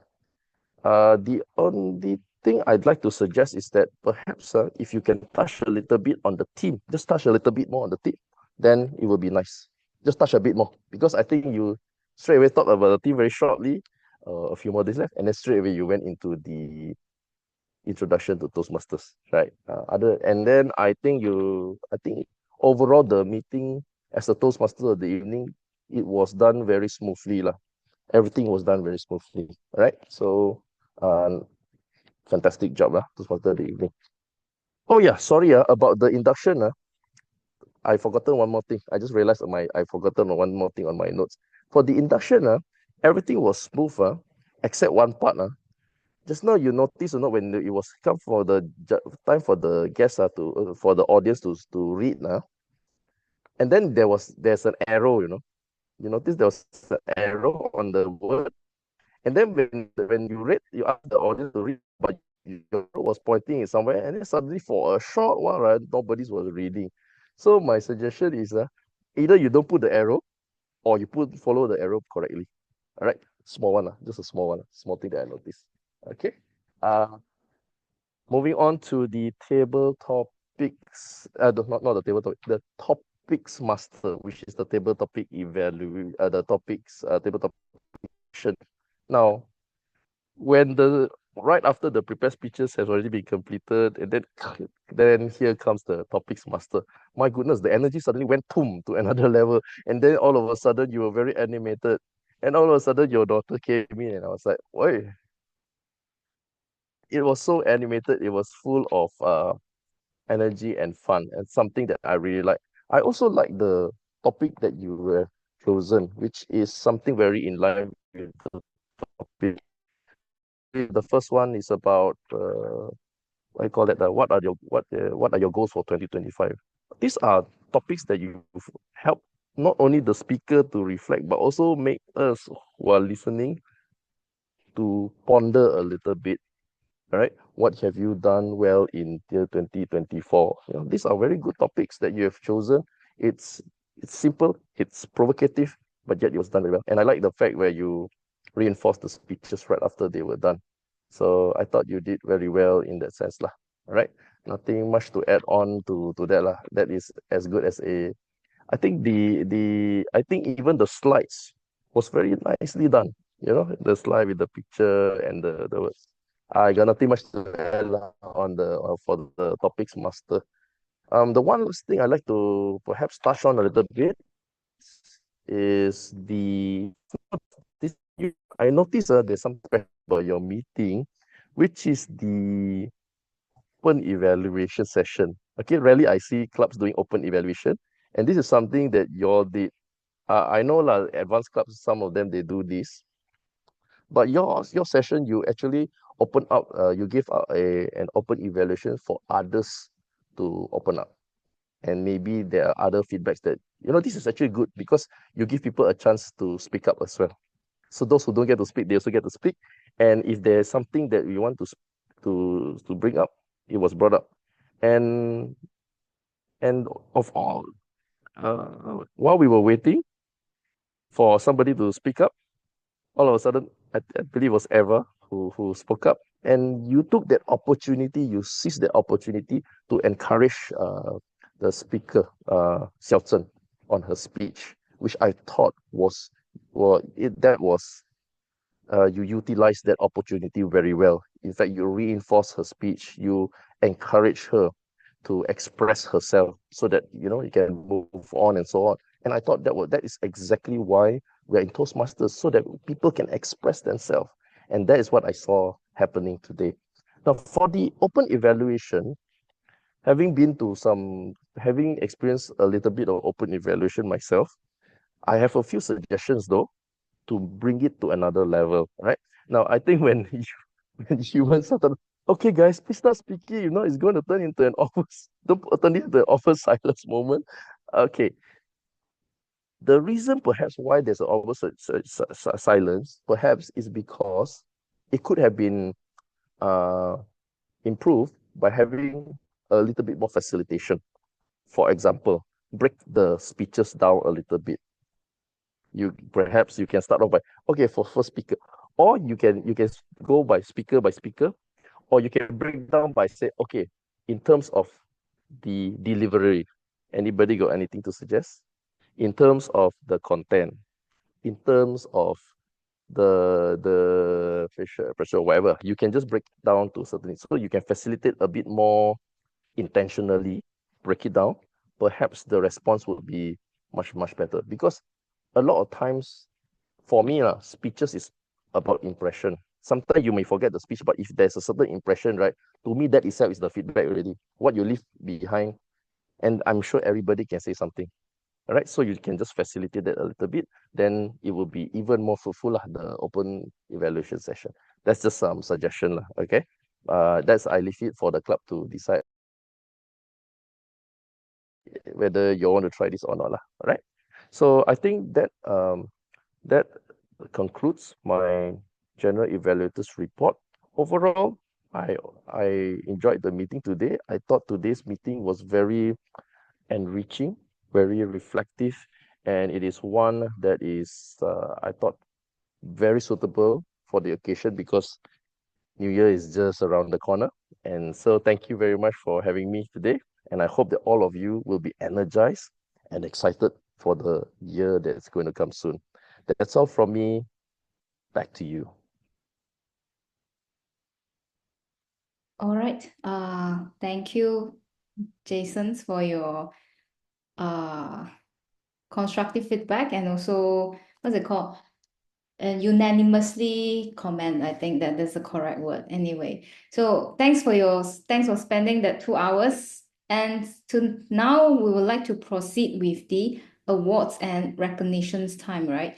The only thing I'd like to suggest is that perhaps if you can touch a little bit on the team, just touch a little bit more on the team, then it will be nice. Just touch a bit more, because I think you straight away talked about the team very shortly, a few more days left, and then straight away you went into the introduction to Toastmasters, right? And then I think overall the meeting as a Toastmaster of the evening, it was done very smoothly lah. Everything was done very smoothly, right? So, fantastic job lah, Toastmaster of the evening. Oh yeah, sorry about the induction. I forgotten one more thing. I just realized I forgotten one more thing on my notes. For the induction, everything was smooth, except one part. Just now you notice or not, when it was come for the time for the guests for the audience to read, and then there's an arrow, you notice there was an arrow on the word, and then when you read, you ask the audience to read, but your arrow was pointing somewhere, and then suddenly for a short while, right, nobody was reading. So my suggestion is either you don't put the arrow, or you follow the arrow correctly. All right, small one, just a small one, small thing that I noticed. Okay. Moving on to the table topics, not the table topic, the topics master, which is the table topic the topics table topic. Now, when right after the prepared speeches has already been completed, and then here comes the topics master. My goodness, the energy suddenly went boom to another level, and then all of a sudden you were very animated, and all of a sudden your daughter came in, and I was like, "Oi!" It was so animated. It was full of energy and fun, and something that I really like. I also like the topic that you were chosen, which is something very in line with the topic. The first one is about what do you call it? What are your goals for 2025? These are topics that you help not only the speaker to reflect, but also make us who are listening to ponder a little bit. All right, what have you done well in year 2024? These are very good topics that you have chosen. It's simple, it's provocative, but yet it was done very well. And I like the fact where you reinforced the speeches right after they were done. So I thought you did very well in that sense lah. All right, nothing much to add on to that lah. That is as good as I think I think even the slides was very nicely done. The slide with the picture and the words. I got nothing much to add on for the topics master. The one last thing I'd like to perhaps touch on a little bit is I noticed there's something about your meeting, which is the open evaluation session. Okay, rarely I see clubs doing open evaluation, and this is something that you all did. I know advanced clubs, some of them they do this, but your session, you actually open up, you give out an open evaluation for others to open up. And maybe there are other feedbacks that, this is actually good because you give people a chance to speak up as well. So those who don't get to speak, they also get to speak. And if there's something that we want to bring up, it was brought up. And of all, while we were waiting for somebody to speak up, all of a sudden, I believe it was Eva who spoke up. And you took that opportunity, you seized that opportunity to encourage the speaker, Xiao Zhen, on her speech, which I thought was, you utilized that opportunity very well. In fact, you reinforce her speech, you encourage her to express herself so that you can move on and so on. And I thought that is exactly why we're in Toastmasters, so that people can express themselves. And that is what I saw happening today. Now, for the open evaluation, having experienced a little bit of open evaluation myself, I have a few suggestions though to bring it to another level, right? Now, I think when you started, okay, guys, please start speaking. It's going to turn into an office, don't turn into an office silence moment. Okay. The reason perhaps why there's an office silence, perhaps, is because it could have been improved by having a little bit more facilitation. For example, break the speeches down a little bit. Perhaps you can start off by, okay, for first speaker, or you can go by speaker, or you can break down by say, okay, in terms of the delivery, anybody got anything to suggest? In terms of the content, in terms of the facial pressure, whatever, you can just break down to certain, so you can facilitate a bit more intentionally, break it down. Perhaps the response will be much better, because a lot of times, for me, speeches is about impression. Sometimes you may forget the speech, but if there's a certain impression, right, to me, that itself is the feedback already. What you leave behind, and I'm sure everybody can say something. All right, so you can just facilitate that a little bit, then it will be even more fruitful, the open evaluation session. That's just some suggestion, okay? I leave it for the club to decide whether you want to try this or not, all right? So I think that that concludes my general evaluators report. Overall, I enjoyed the meeting today. I thought today's meeting was very enriching, very reflective, and it is one that is, I thought, very suitable for the occasion, because New Year is just around the corner. And so thank you very much for having me today. And I hope that all of you will be energized and excited for the year that's going to come soon. That's all from me. Back to you. All right. Thank you, Jason, for your constructive feedback, and also, what's it called? And unanimously comment. I think that that's the correct word. Anyway, so thanks for spending that 2 hours. And now we would like to proceed with the awards and recognitions time, right?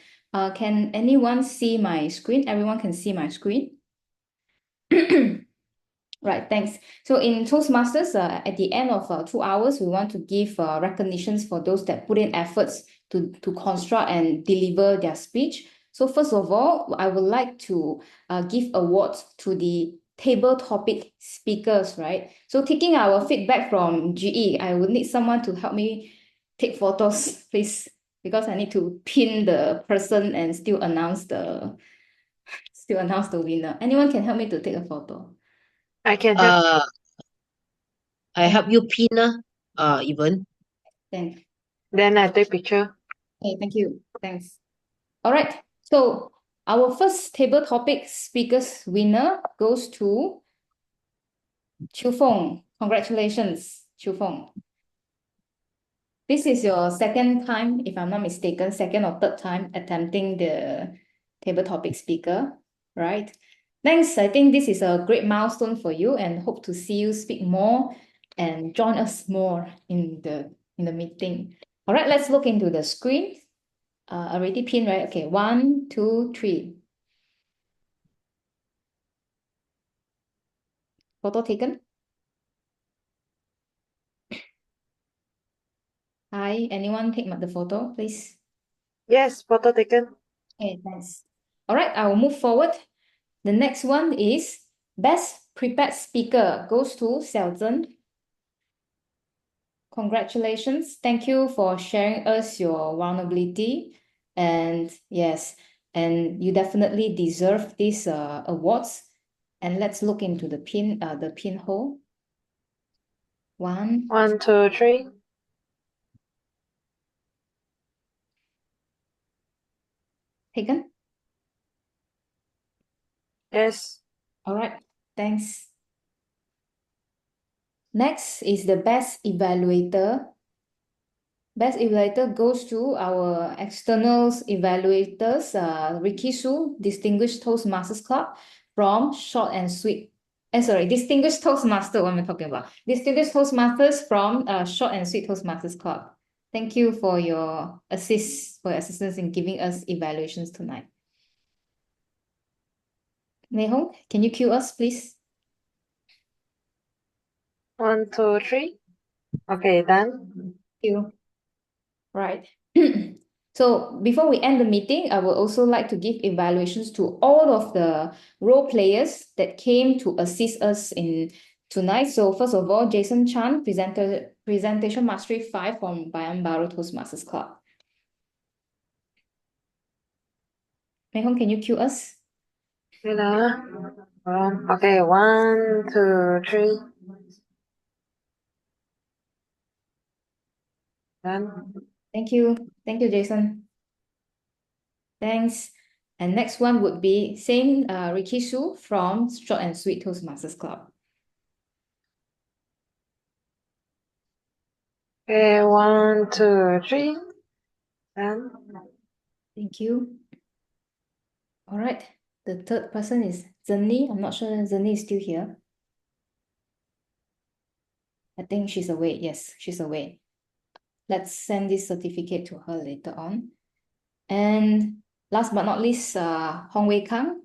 Can anyone see my screen? Everyone can see my screen? Right, thanks. So in Toastmasters, at the end of 2 hours, we want to give recognitions for those that put in efforts to construct and deliver their speech. So first of all, I would like to give awards to the table topic speakers, right? So taking our feedback from GE, I would need someone to help me take photos, please, because I need to pin the person and still announce the winner. Anyone can help me to take a photo? I can help. I help you pin, even. Thanks. Then I take picture. Okay, thank you. Thanks. All right. So our first table topic speakers winner goes to Chu Feng. Congratulations, Chu Feng. This is your second time, if I'm not mistaken, second or third time attempting the table topic speaker, right? Thanks. I think this is a great milestone for you, and hope to see you speak more and join us more in the meeting. All right, let's look into the screen. Already pinned, right? Okay, 1, 2, 3. Photo taken. Hi, anyone take the photo, please? Yes, photo taken. Okay, thanks. All right, I will move forward. The next one is Best Prepared Speaker goes to Xiaozhen. Congratulations. Thank you for sharing us your vulnerability. And yes, and you definitely deserve these awards. And let's look into the pinhole. 1, 1, 2, 3. taken. Yes. All right, thanks. Next is the best evaluator. Best evaluator goes to our externals evaluators, Ricky Su, Distinguished Toastmasters Club from Short and Sweet. Distinguished Toastmaster, what am I talking about? Distinguished Toastmasters from Short and Sweet Toastmasters Club. Thank you for your assistance in giving us evaluations tonight. Mei Hong, can you cue us, please? 1, 2, 3. Okay, done. Thank you. Right. So before we end the meeting, I would also like to give evaluations to all of the role players that came to assist us in tonight. So first of all, Jason Chan, Presentation Mastery 5 from Bayan Baru Toastmasters Club. Mei Hong, can you cue us? Okay, 1, 2, 3. Done. Thank you. Thank you, Jason. Thanks. And next one would be same Ricky Su from Short and Sweet Toastmasters Club. Okay, 1, 2, 3. Done. Thank you. All right. The third person is Zhenli. I'm not sure Zhenli is still here. I think she's away. Yes, she's away. Let's send this certificate to her later on. And last but not least, Hong Wei Kang,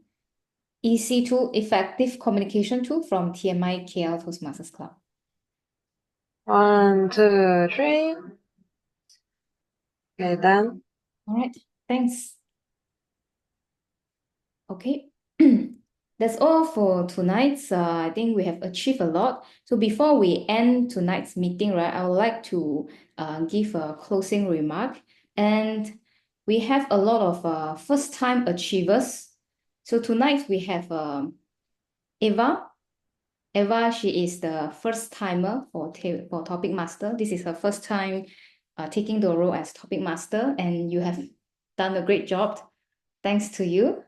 EC2 Effective Communication Tool from TMI KL Toastmasters Club. 1, 2, 3. Okay, done. All right, thanks. Okay, that's all for tonight. I think we have achieved a lot. So before we end tonight's meeting, right, I would like to give a closing remark. And we have a lot of first-time achievers. So tonight we have Eva. Eva, she is the first timer for Topic Master. This is her first time taking the role as Topic Master, and you have done a great job. Thanks to you.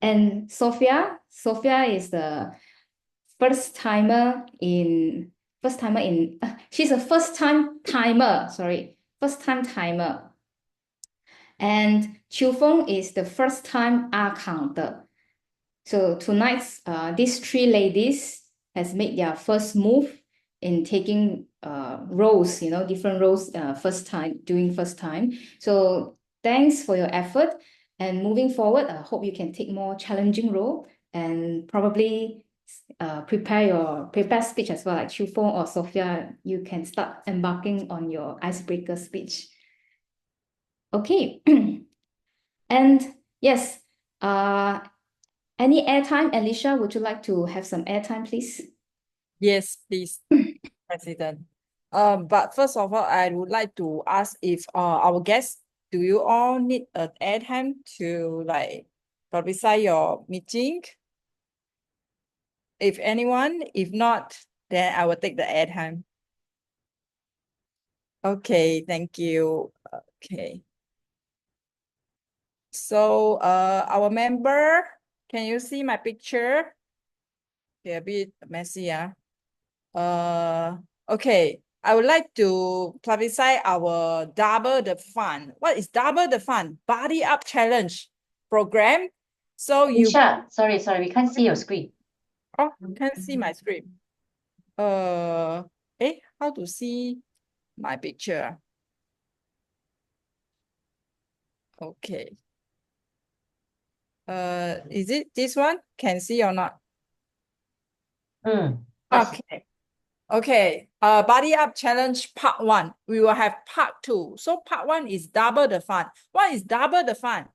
And Sophia is the first timer in, she's a first-time timer, first-time timer. And Chiu Feng is the first-time counter. So tonight, these three ladies has made their first move in taking roles, different roles first time. So thanks for your effort. And moving forward, I hope you can take more challenging role and probably prepare speech as well, like Chiu Feng or Sophia. You can start embarking on your icebreaker speech. Okay. And yes, any airtime? Alicia, would you like to have some airtime, please? Yes, please, President. But first of all, I would like to ask if our guests, do you all need an airtime to like publicize your meeting? If anyone, if not, then I will take the airtime. Okay, thank you. Okay. So our member, can you see my picture? Okay, a bit messy, okay. I would like to publicize our Double the Fun. What is Double the Fun? Body Up Challenge program. So you sorry, we can't see your screen. Oh, you can't see my screen. How to see my picture? Okay. Is it this one? Can see or not? Yes. Okay. Okay. Body Up Challenge Part 1. We will have Part 2. So Part 1 is Double the Fun. What is Double the Fun?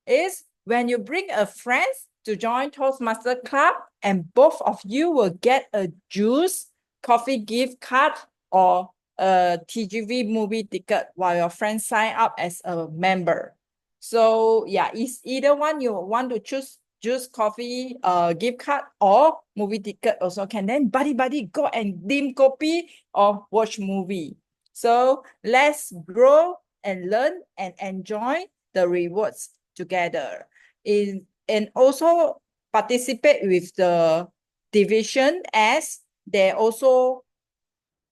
Is when you bring a friend to join Toastmaster Club, and both of you will get a juice, coffee gift card, or a TGV movie ticket while your friends sign up as a member. So yeah, it's either one you want to choose juice, coffee, gift card, or movie ticket also can. Then buddy go and dim kopi or watch movie. So let's grow and learn and enjoy the rewards together. And also participate with the division, as they also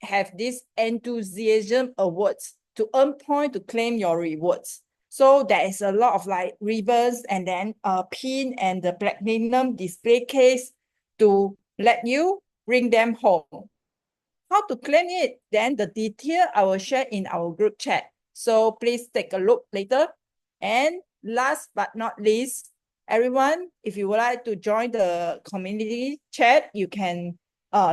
have this enthusiasm awards to earn point to claim your rewards. So there is a lot of like ribbons and then pin and the platinum display case to let you bring them home. How to claim it? Then the detail I will share in our group chat. So please take a look later. And last but not least, everyone, if you would like to join the community chat, you can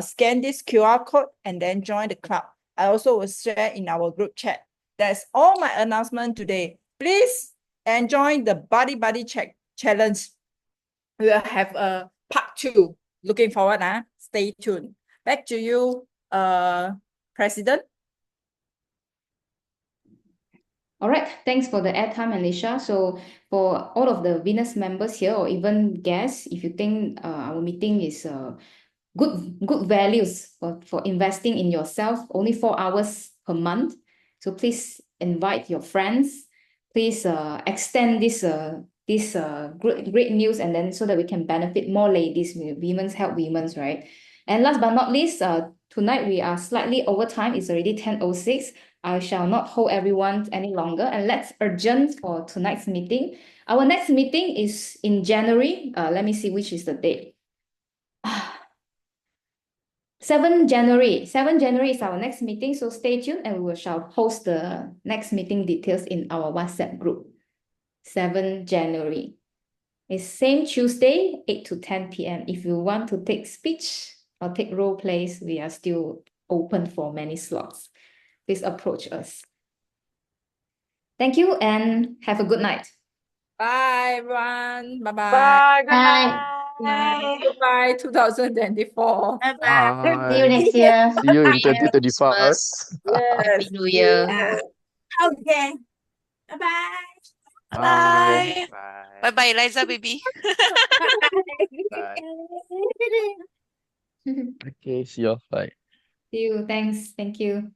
scan this QR code and then join the club. I also will share in our group chat. That's all my announcement today. Please enjoy the Buddy Check Challenge. We'll have a part 2. Looking forward, stay tuned. Back to you, President. All right, thanks for the airtime, Alicia. So for all of the Venus members here or even guests, if you think our meeting is good values for investing in yourself, only 4 hours per month. So please invite your friends. Please extend this great news, and then so that we can benefit more ladies. Women's help women's, right? And last but not least, tonight we are slightly over time. It's already 10:06. I shall not hold everyone any longer, and let's adjourn for tonight's meeting. Our next meeting is in January. Let me see which is the date. 7 January. 7 January is our next meeting, so stay tuned and we shall post the next meeting details in our WhatsApp group. 7 January. It's same Tuesday, 8 to 10 p.m. If you want to take speech or take role plays, we are still open for many slots. Please approach us. Thank you and have a good night. Bye, everyone. Bye-bye. Bye. Good Bye. night. Goodbye, 2024. Bye-bye. See you Bye. next year. See you in Merry 2025. Christmas. Yes. Happy New Year. Okay. Bye-bye. Bye. Bye. Bye. Bye-bye, Eliza, baby. Bye. Okay, see you. Bye. See you. Thanks. Thank you.